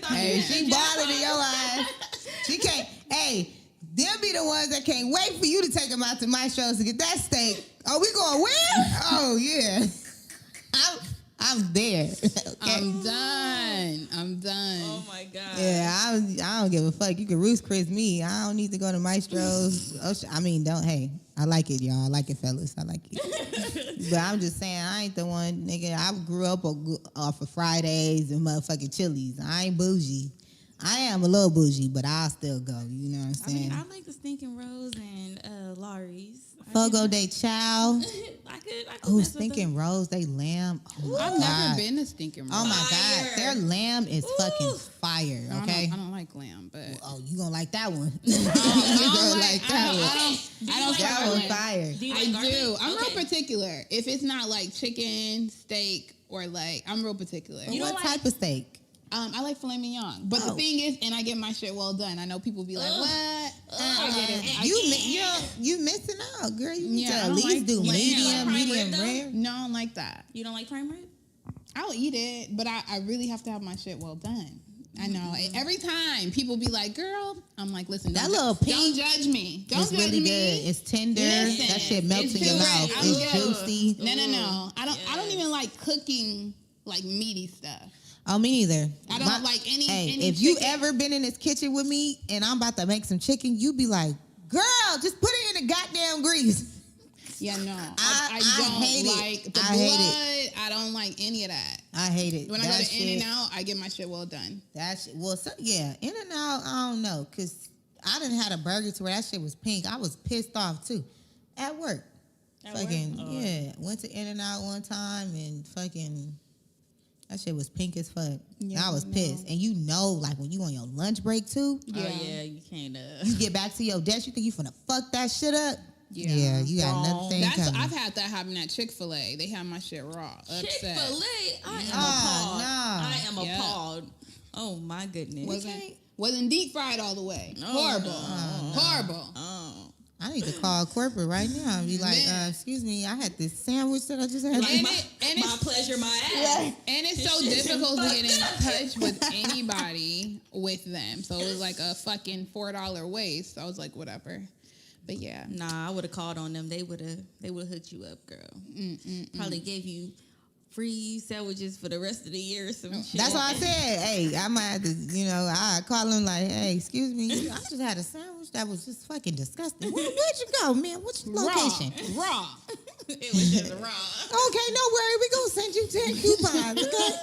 Hey, she balling in your eyes. She can't. Hey, them be the ones that can't wait for you to take them out to Maestro's to get that steak. Oh, we going where? Oh yeah, I'm there. Okay. I'm done. Oh my god. Yeah, I don't give a fuck. You can Roost Chris me. I don't need to go to Maestro's. I mean, don't. Hey, I like it, y'all. I like it, fellas. I like it. But I'm just saying, I ain't the one, nigga. I grew up off of Fridays and motherfucking Chili's. I ain't bougie. I am a little bougie, but I'll still go. You know what I'm I saying? mean, I like the Stinking Rose and Laurie's. Fogo de Chao. I could Oh, mess with Stinking Rose, they lamb. Oh, my I've God. never been to Stinking Rose. Oh my Fire. God, their lamb is fucking fire. Okay. I don't like lamb, but Oh, you gonna like that one? You gonna like that one? I don't That like one lamb. fire. Do you I like garlic? do. I'm Okay. real particular. If it's not like chicken, steak, or like, I'm real particular. You What don't type of steak? I like filet mignon. But the Oh. thing is, and I get my shit well done. I know people be like, Ugh. what? I get it. You missing out, girl. You need Yeah, to I at don't least like do lamb. medium, Like medium prime rib, rare. No, I don't like that. You don't like prime rib? I'll eat it, but I really have to have my shit well done. I know. Every time people be like, girl, I'm like, listen, That don't little don't pink judge me. Don't It's judge really me. good. It's tender. Listen, That shit melts it's in your too mouth. good. It's I'm juicy. No. I don't Yes. even like cooking like meaty stuff. Oh, me neither. I don't like any if you chicken. ever been in this kitchen with me and I'm about to make some chicken, you be like, girl, just put it in the goddamn grease. Yeah, no. I I don't hate it. like the I blood. hate I don't like any of that. I hate it. When I go to In-N-Out, I get my shit well done. Yeah, In-N-Out, I don't know, because I done had a burger to where that shit was pink. I was pissed off, too, at work. At work? Fucking, Oh. yeah. Went to In-N-Out one time and fucking, that shit was pink as fuck. Yeah, I was I pissed. know. And you know, like, when you on your lunch break, too, Oh yeah, you can't. you get back to your desk, you think you finna fuck that shit up? Yeah. you got Wrong. nothing That's coming. I've had that happen at Chick-fil-A. They have my shit raw. Chick-fil-A, Upset. I am Oh, appalled. no. I am Yeah. appalled. Oh my goodness. Wasn't deep fried all the way. No, Horrible. no. Horrible. Oh. I need to call corporate right now and be like, excuse me, I had this sandwich that I just had. Like my pleasure, my ass. And it's so difficult to get in touch with anybody with them. So it was like a fucking $4 waste. So I was like, whatever. But yeah. Nah, I would have called on them. They would have hooked you up, girl. Probably gave you free sandwiches for the rest of the year or some shit. That's why I said, hey, I might have to, I call them like, hey, excuse me, I just had a sandwich that was just fucking disgusting. Where'd you go, man? What's your location? Raw. It was just wrong. Okay, no worry. We're going to send you 10 coupons, okay?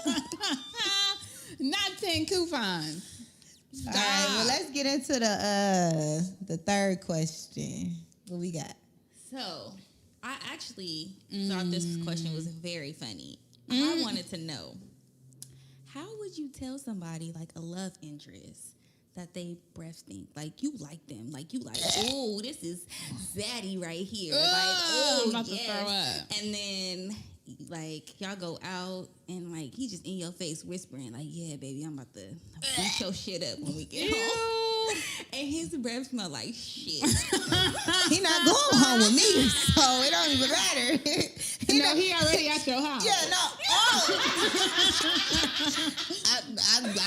Not 10 coupons. All right, well, let's get into the third question. What we got? So, I actually thought this question was very funny. I wanted to know, how would you tell somebody like a love interest that they breath stink? Like you like them, like you like, oh, this is zaddy right here. Like, oh, I'm about to yes. throw up. And then like y'all go out and like he just in your face whispering like, yeah, baby, I'm about to beat your shit up when we get home. And his breath smell like shit. He not going home with me, so it don't even matter. He already at your house. Yeah, no. Oh.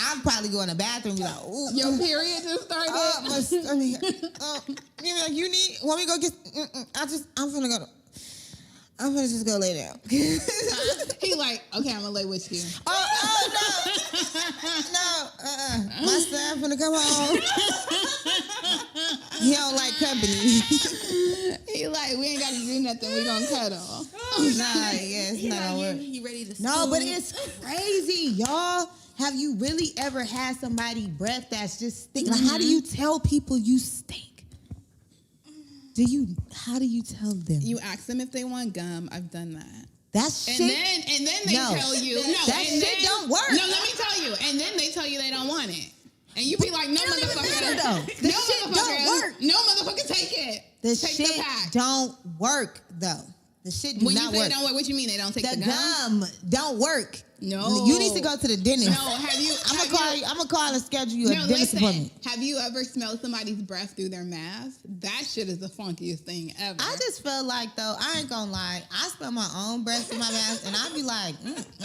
I'll probably go in the bathroom and be like, ooh. Your period just started. You want me to go get, I'm gonna just go lay down. He like, okay, I'm gonna lay with you. No. My son finna come home. He don't like company. He like, we ain't gotta do nothing. We gonna cuddle. It's not gonna work. You ready to No, spoon? but it's crazy, y'all. Have you really ever had somebody breath that's just stink? Like, how do you tell people you stink? How do you tell them? You ask them if they want gum. I've done that. That's shit. And then they tell you. That shit don't work. No, let me tell you. And then they tell you they don't want it. And you be like, no motherfucker. The shit don't work. No motherfucker take it. The Take shit the pack. don't work though. The shit do When not you say work. it don't work, what you mean they don't take the The gum? gum don't work. No. You need to go to the dentist. No, have you? I'm gonna call and schedule you a dentist appointment. Have you ever smelled somebody's breath through their mask? That shit is the funkiest thing ever. I just feel like though, I ain't gonna lie, I smell my own breath through my mask and I be like,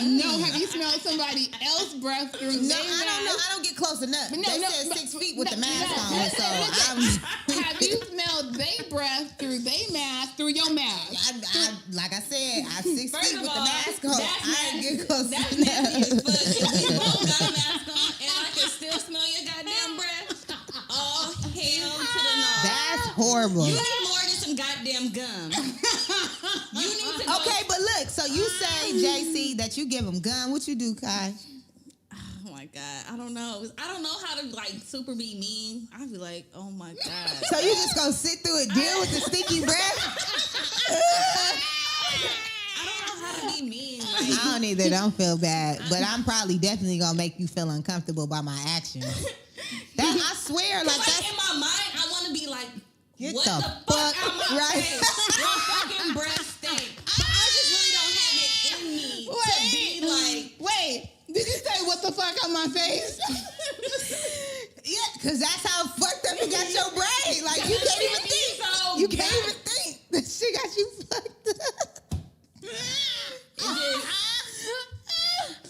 No, have you smelled somebody else's breath through no, their I don't know. mask? I don't get close enough. No, They no, said no, 6 feet with no, the mask no, on, so Have you smelled their breath through their mask through your mask? like I said, I 6 First feet of with all, the mask on. that's I ain't get close That's enough. nasty as fuck. If we both got a mask on and I can still smell your goddamn breath, all hail to the no. That's horrible. You need more than some goddamn gum. You need to go. Okay, but look, so you say, JC, that you give them gun. What you do, Kai? Oh my God, I don't know. I don't know how to like super be mean. I'd be like, oh my God. So you just gonna sit through it, deal with the stinky breath? I don't know how to be mean. Like, I don't either. Don't feel bad. But I'm probably definitely gonna make you feel uncomfortable by my actions. That I swear, like that's in my mind, I want to be like, get what the the fuck out my right. face? Your fucking breath stink. But I just really don't have it in me to be like. Wait, did you say what the fuck on my face? Yeah, because that's how fucked up you got your brain. Like you can't even think. So You can't even think. That shit got you fucked up.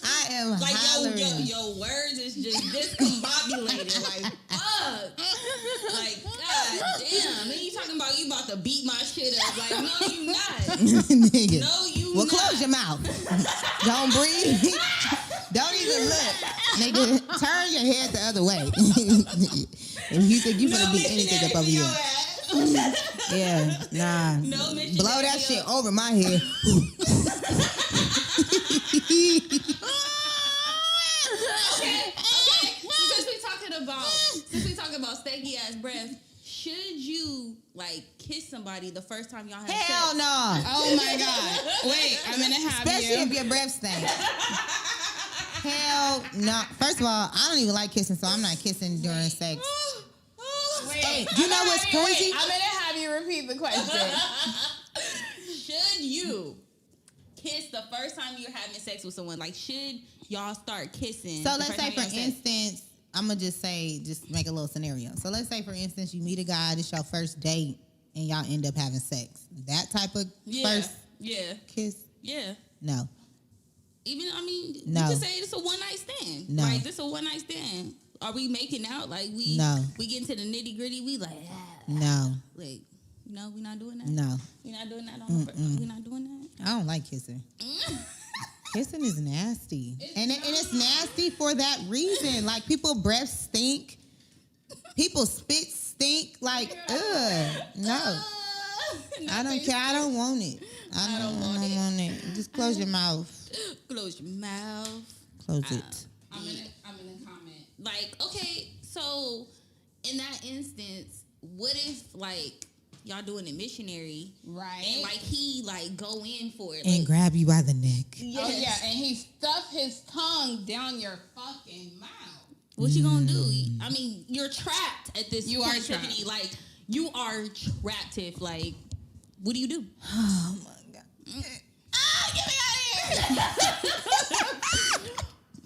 I am like hollering. your words is just discombobulated. Like fuck. Like god damn. And you talking about you about to beat my shit up. Like no you not. Nigga. No you Well, not. close your mouth. Don't breathe. Don't even look. Nigga, turn your head the other way. If you think you gonna beat anything up over here. Yeah, nah. No missionary Blow that for shit your- over my head. Okay. So since we talking about stanky ass breath, should you like kiss somebody the first time y'all have Hell sex? no. Oh my God. Wait, I'm gonna have Especially you. if your breath stinks. Hell no. First of all, I don't even like kissing, so I'm not kissing during sex. Hey, you know what's crazy? I'm gonna have you repeat the question. Should you kiss the first time you're having sex with someone? Like, should y'all start kissing? So the let's first say, time for you have sex? instance, I'm gonna just make a little scenario. So let's say, for instance, you meet a guy. This your first date. and y'all end up having sex. That type of Yeah. first Yeah. kiss? Yeah. No. Even, I mean, No. you can say it's a one night stand. No. Like, this a one night stand. Are we making out? Like, we get into the nitty gritty. We like, No. like, no, we not doing that. No. We not doing that on the first. We not doing that. I don't like kissing. Kissing is nasty. And it's nasty for that reason. Like, people breath stink. People spit stink. Like, ugh. No. I don't care. I don't want it. I don't want it. Just close your mouth. Close your mouth. Close it. I'm in a comment. Like, okay, so in that instance, what if, like, y'all doing a missionary, Right. and, like, he, like, go in for it. And Like, grab you by the neck. Oh yeah, and he stuffed his tongue down your fucking mouth. what you gonna do? I mean, you're trapped at this You are point, trapped. Tiffany. Like, you are trapped, Tiff. Like, what do you do? Oh my God. Get me out of here!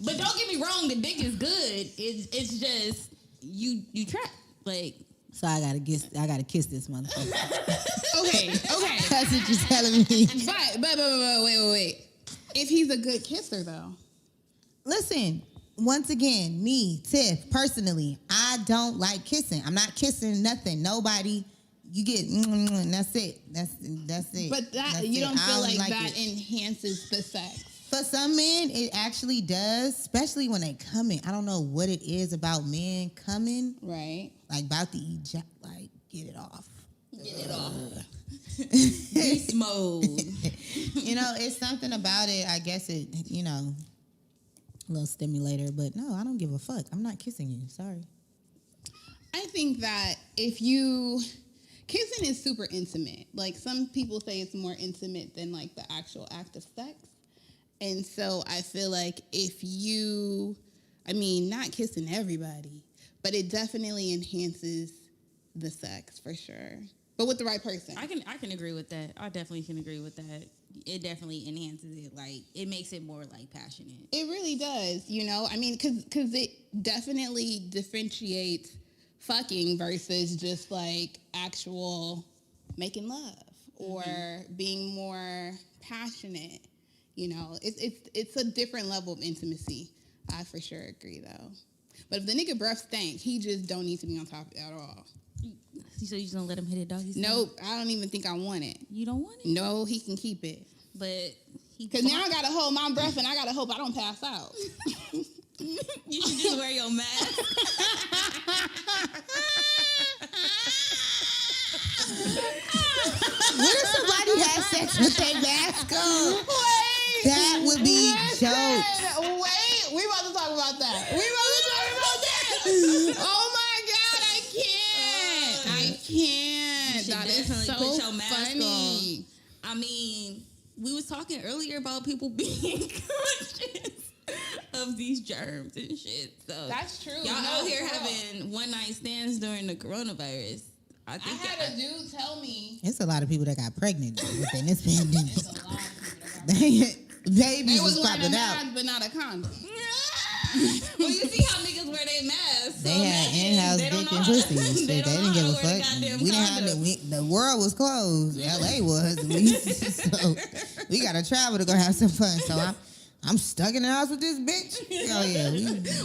But don't get me wrong, the dick is good. It's just you trapped. Like, So I gotta kiss this motherfucker. Okay. That's what you're telling me. But wait. If he's a good kisser though. Listen, once again, me, Tiff, personally, I don't like kissing. I'm not kissing nothing. Nobody. You get, and that's it. That's it. But that That's you it. don't I feel like that it. enhances the sex. For some men, it actually does, especially when they come in. I don't know what it is about men coming, Right. like about to like get it off. get it off. Beast mode. You know, it's something about it. I guess it, a little stimulator. But no, I don't give a fuck. I'm not kissing you. Sorry. I think that kissing is super intimate. Like some people say it's more intimate than like the actual act of sex. And so I feel like not kissing everybody, but it definitely enhances the sex for sure. But with the right person. I can agree with that. I definitely can agree with that. It definitely enhances it. Like, it makes it more like passionate. It really does, because it definitely differentiates fucking versus just like actual making love or being more passionate. It's a different level of intimacy. I for sure agree though. But if the nigga breath stank, he just don't need to be on top at all. So you just gonna let him hit it, doggy? Nope, I don't even think I want it. You don't want it? No, he can keep it. But Because now I gotta hold my breath and I gotta hope I don't pass out. you should just wear your mask. What if somebody had sex with their mask on? Wait, That would be listen, jokes. Wait, we about to talk about that. Oh my God, I can't. You should That is definitely so put your mask funny. on. I mean, we was talking earlier about people being conscious of these germs and shit. So That's true. Y'all No, out here girl. having one night stands during the coronavirus. I I think had a dude tell me. It's a lot of people that got pregnant within this pandemic. It's a lot of people that got Babies They was was wearing a popping out. mask, but not a condom. well, you see how niggas wear their masks. They had in-house dick and pussy and shit. They didn't give a fuck. We didn't have the world was closed. LA was at least. So we gotta travel to go have some fun. So I'm stuck in the house with this bitch. Oh yeah,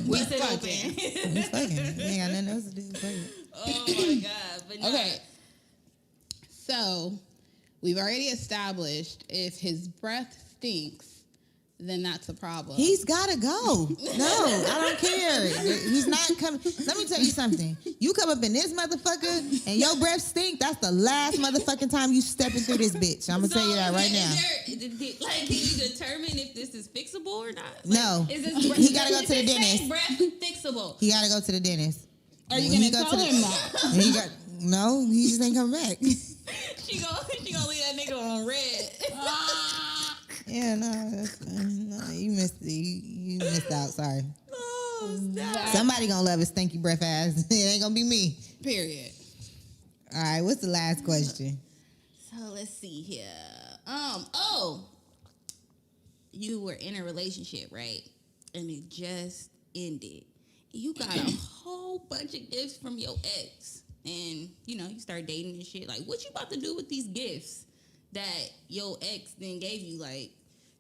We sit fucking. open. we fucking. We ain't got nothing else to do. Fucking. Oh my God. But no. Okay. So we've already established if his breath stinks, then that's a problem. He's gotta go. No, I don't care. He's not coming. Let me tell you something. You come up in this motherfucker and your breath stink, that's the last motherfucking time you stepping through this bitch. I'm gonna tell you that right now. Can you determine if this is fixable or not? No. Is this He gotta go to the is this dentist. breath fixable? He gotta go to the dentist. Are you When he gonna go tell to the- him that? And no, he just ain't coming back. She gonna leave that nigga on red. Yeah, no, that's fine. No, you missed it. You missed out. Sorry. Oh, stop. Somebody gonna love his stinky breath ass. It ain't gonna be me. Period. All right, what's the last question? So let's see here. You were in a relationship, right? And it just ended. You got a whole bunch of gifts from your ex. and you know you start dating and shit. Like, what you about to do with these gifts that your ex then gave you? Like,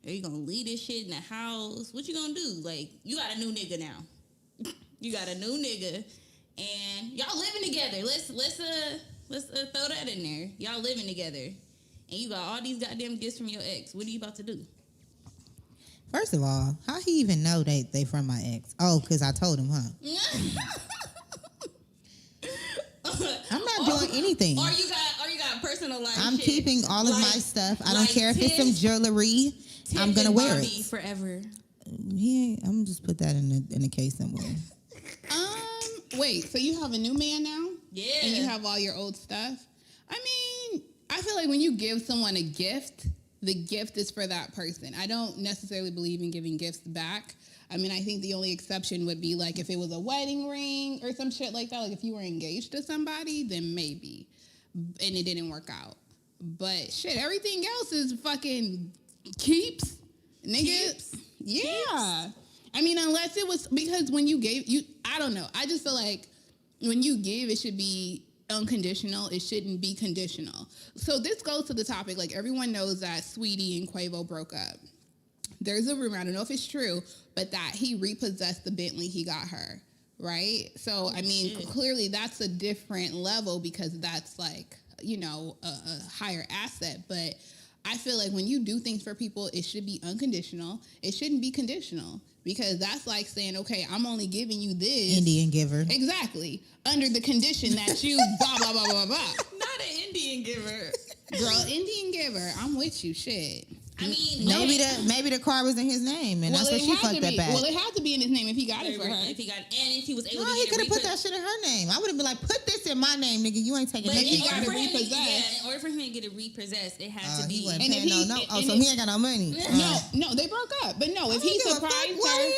are you gonna leave this shit in the house? What you gonna do? Like, you got a new nigga now. You got a new nigga, and y'all living together. Let's throw that in there. Y'all living together, and you got all these goddamn gifts from your ex. What are you about to do? First of all, how he even know they from my ex? Oh, because I told him, huh? I'm not doing anything. Or you got personal life. I'm shit. keeping all of Like- my stuff. I don't like care if it's some Tiff- jewelry. Tiff I'm gonna and wear Bobby it. forever. I'm gonna just put that in the case somewhere. Wait, so you have a new man now? Yeah. And you have all your old stuff? I mean, I feel like when you give someone a gift, the gift is for that person. I don't necessarily believe in giving gifts back. I mean, I think the only exception would be like if it was a wedding ring or some shit like that. Like if you were engaged to somebody, then maybe. And it didn't work out. But shit, everything else is fucking keeps. Nigga. Keeps? Yeah. I mean, unless it was because when you gave I don't know. I just feel like when you give, it should be unconditional. It shouldn't be conditional. So this goes to the topic. Like everyone knows that Sweetie and Quavo broke up. There's a rumor, I don't know if it's true, but that he repossessed the Bentley he got her, right? So, I mean, clearly that's a different level because that's like, you know, a higher asset. But I feel like when you do things for people, it should be unconditional. It shouldn't be conditional because that's like saying, okay, I'm only giving you this. Indian giver. Exactly. Under the condition that you blah, blah, blah, blah, blah. Not an Indian giver. Girl, Indian giver, I'm with you, shit. I mean, Maybe the car was in his name, and that's what she fucked up at. Well, it had to be in his name if he got it for her. If he was able No, to he get could it have put that shit in her name. I would have been like, put this in my name, nigga. You ain't taking But nothing. he got it repossessed. in order for him to get it repossessed, it had to He be. wasn't And if paying he- no. Oh, and so if- he ain't got no money. No, they broke up. But no, if he surprised what her,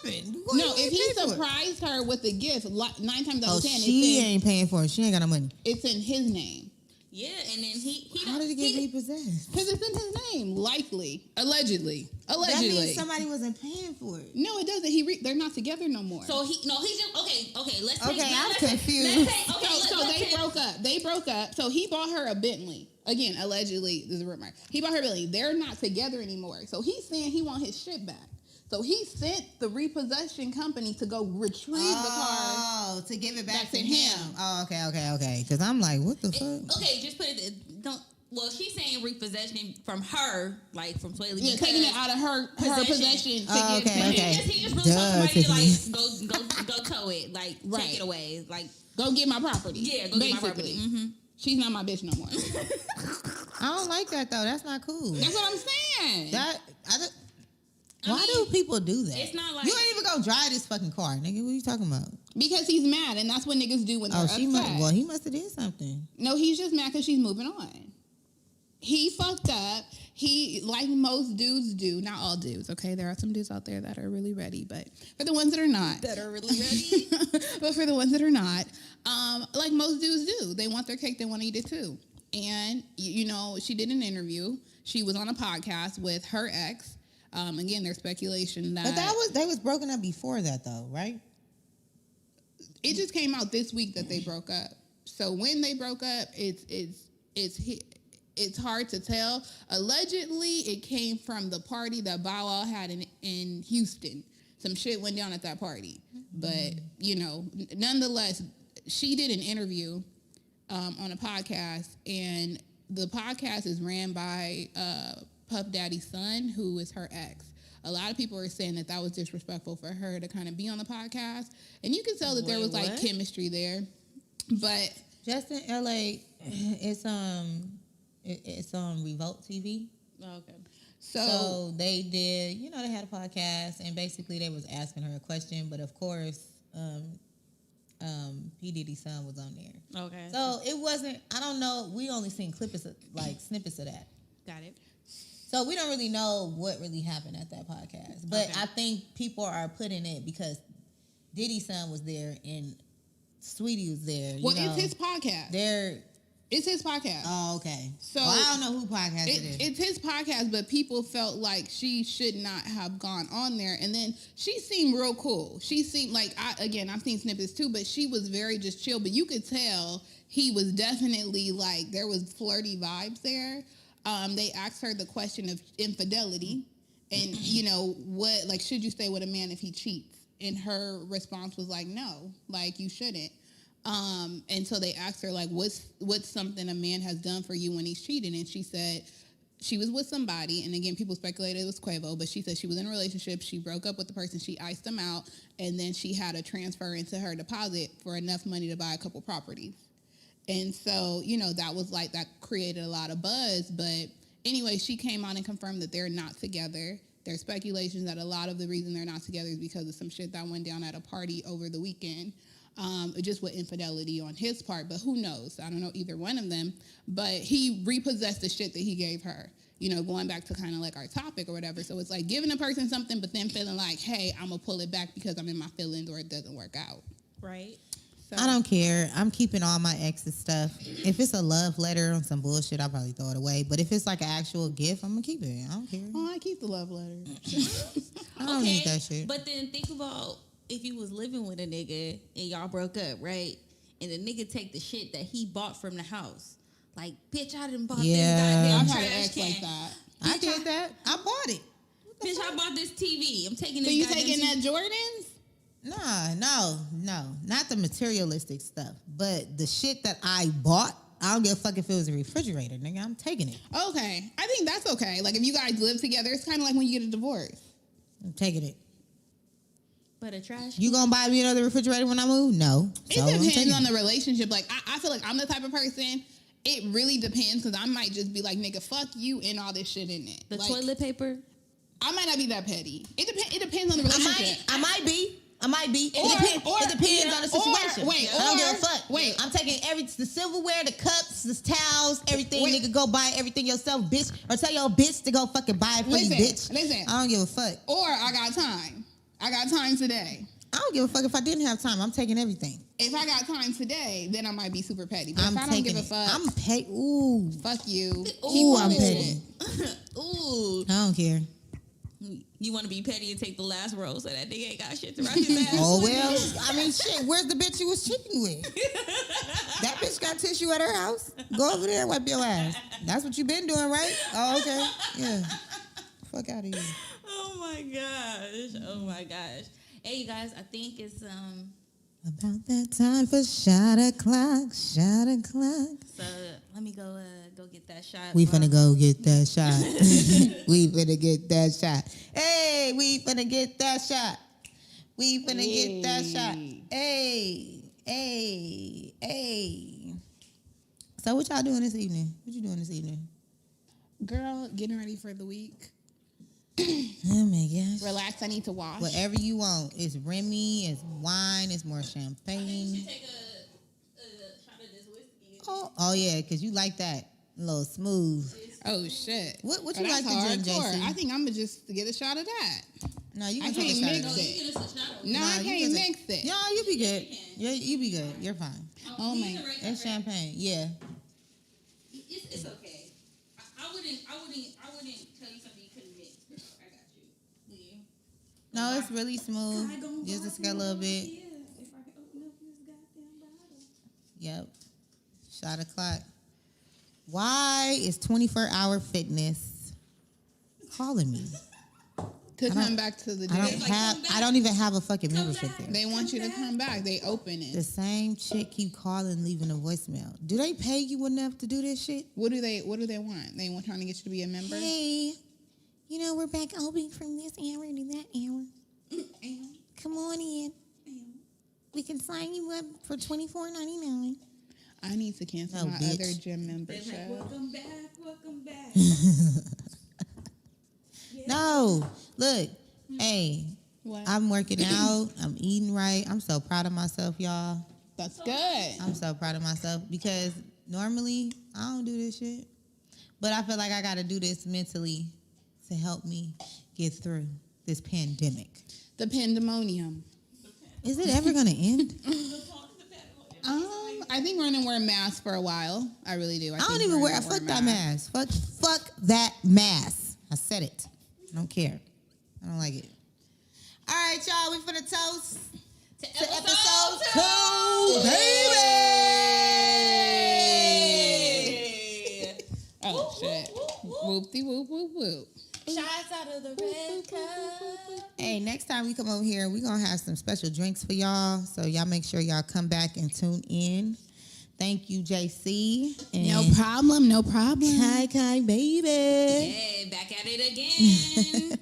happened? no, if he surprised her with a gift, 9 times out Oh, of 10, she ain't paying for it. She ain't got no money. it's in his name. Yeah, and then he How did it get repossessed? Because it's in his name, likely, allegedly. That means somebody wasn't paying for it. No, it doesn't. They're not together no more. So he just okay. Let's take. Okay, I'm let's take- confused. Let's take, okay, So let's they take- broke up. They broke up. So he bought her a Bentley. Again, allegedly, this is a rumor. He bought her a Bentley. They're not together anymore. So he's saying he want his shit back. So he sent the repossession company to go retrieve the car. Oh, to give it back Back to to him. him. Oh, okay. Because I'm like, what the fuck? Okay, just put it. Don't. Well, she's saying repossession from her, like from Swaley. Yeah, taking it out of her possession to Oh, give okay, him. okay. He just really Duh, told somebody Tiffany. to like go tow it, like Right. take it away, like Go get my property. yeah, go get my property. Basically. She's not my bitch no more. I don't like that though. That's not cool. That's what I'm saying. Why do people do that? it's not like- you ain't even gonna drive this fucking car, nigga. What are you talking about? Because he's mad, and that's what niggas do when they're upset. He must have did something. No, he's just mad because she's moving on. He fucked up. He, like most dudes do, not all dudes, okay? There are some dudes out there that are really ready, but for the ones that are not. That are really ready. But for the ones that are not, like most dudes do, they want their cake, they want to eat it too. And, you know, she did an interview. She was on a podcast with her ex. Again, there's speculation that... But they was broken up before that though, right? It just came out this week that they broke up. So when they broke up, it's hard to tell. Allegedly, it came from the party that Bow Wow had in Houston. Some shit went down at that party. But, you know, nonetheless, she did an interview on a podcast, and the podcast is ran by Puff Daddy's son, who is her ex. A lot of people are saying that was disrespectful for her to kind of be on the podcast. And you can tell that there was, like, what? chemistry there. But... Just in LA, it's on Revolt TV. Oh, okay. So they did, you know, they had a podcast, and basically they was asking her a question, but of course, P. Diddy's son was on there. Okay. So it wasn't. I don't know. We only seen snippets of that. Got it. So we don't really know what really happened at that podcast. But Okay. I think people are putting it because Diddy's son was there and Sweetie was there. Well, you know, it's his podcast. They're It's his podcast. Oh, okay. So well, I don't know who podcast it is. It's his podcast, but people felt like she should not have gone on there. And then she seemed real cool. She seemed like, I've seen snippets too, but she was very just chill. But you could tell he was definitely like, there was flirty vibes there. They asked her the question of infidelity and, what, like, should you stay with a man if he cheats? And her response was like, no, like, you shouldn't. And so they asked her, like, what's something a man has done for you when he's cheating? And she said she was with somebody, and again, people speculated it was Quavo, but she said she was in a relationship, she broke up with the person, she iced them out, and then she had to transfer into her deposit for enough money to buy a couple properties. And so, that was like, that created a lot of buzz. But anyway, she came on and confirmed that they're not together. There's speculations that a lot of the reason they're not together is because of some shit that went down at a party over the weekend. Just with infidelity on his part, but who knows? I don't know either one of them. But he repossessed the shit that he gave her. Going back to kind of like our topic or whatever. So it's like giving a person something, but then feeling like, hey, I'm gonna pull it back because I'm in my feelings or it doesn't work out. Right. So, I don't care. I'm keeping all my ex's stuff. If it's a love letter on some bullshit, I'll probably throw it away. But if it's like an actual gift, I'm gonna keep it. I don't care. Oh, I keep the love letter. I don't need that shit. But then think about if you was living with a nigga and y'all broke up, right? And the nigga take the shit that he bought from the house. Like, bitch, I done bought this goddamn I've had an trash ex can. like that. I did that. I bought it. Bitch, I bought this TV. I'm taking So this you goddamn taking TV. that Jordans? No. Not the materialistic stuff. But the shit that I bought, I don't give a fuck if it was a refrigerator, nigga. I'm taking it. Okay. I think that's okay. Like, if you guys live together, it's kind of like when you get a divorce. I'm taking it. But a trash You gonna buy me another refrigerator when I move? No. It depends on the relationship. Like, I feel like I'm the type of person, it really depends, because I might just be like, nigga, fuck you and all this shit in it. The Like, toilet paper. I might not be that petty. It depends on the relationship. I might be. It depends on the situation. I don't give a fuck. I'm taking the silverware, the cups, the towels, everything. Nigga, go buy everything yourself, bitch. Or tell your bitch to go fucking buy it for you, bitch. Listen. I don't give a fuck. Or I got time. I got time today. I don't give a fuck if I didn't have time. I'm taking everything. If I got time today, then I might be super petty. But I'm if I don't taking give a it. fuck, I'm petty. Ooh. fuck you. Ooh, I'm petty. Ooh. I don't care. You want to be petty and take the last roll so that nigga ain't got shit to wrap his ass Oh, with? well, I mean, shit, where's the bitch you was cheating with? That bitch got tissue at her house. Go over there and wipe your ass. That's what you been doing, right? Oh, okay. Yeah. Fuck out of here. Oh my gosh. Hey, you guys, I think it's About that time for shot o'clock. so let me go get that shot. We finna go get that shot. We finna get that shot. Hey, we finna get that shot. We finna get that shot. Hey. So what y'all doing this evening? What you doing this evening? Girl, getting ready for the week. Oh my gosh. Relax, I need to wash. Whatever you want. It's Remy, it's wine, it's more champagne. take a shot of this whiskey. Oh yeah, because you like that. A little smooth. Oh, shit. What Oh, you like that's to drink, hardcore. JC? I think I'm going to just get a shot of that. No, you I can take a can't shot of mix that. it. Get us a shot of No, Nah, I you can't can mix it. Yeah, you be good. Yeah, you be good. You're fine. Oh, my. It's champagne. Yeah. It's okay. I wouldn't tell you something you couldn't mix. Girl. I got you. Will you? No, it's really smooth. Just a little bit. Yeah, if I could open up this goddamn bottle. Yep. Shot o'clock. Why is 24-hour fitness calling me? To come back to the day. I don't even have a fucking membership there. They want you to come back. They open The it. same chick keep calling, leaving a voicemail. Do they pay you enough to do this shit? What do they want? They want trying to get you to be a member? Hey, we're back open from this hour to that hour. Come on in. We can sign you up for $24.99. I need to cancel No, my bitch. other gym membership. Welcome back. No, look, hey, What? I'm working out. I'm eating right. I'm so proud of myself, y'all. That's good. I'm so proud of myself because normally I don't do this shit. But I feel like I got to do this mentally to help me get through this pandemic. The pandemonium. Is it ever going to end? I I think we're gonna wear masks for a while. I really do. I don't think even we're wear. gonna Fuck that mask. Fuck that mask. I said it. I don't care. I don't like it. All right, y'all. We finna toast To to episode episode 2, 2, baby. Oh shit! Whoop-de whoop whoop whoop. Shots out of the red cup. Hey, next time we come over here, we're going to have some special drinks for y'all. So y'all make sure y'all come back and tune in. Thank you, JC. And No problem. No problem. Kai, baby. Hey, back at it again.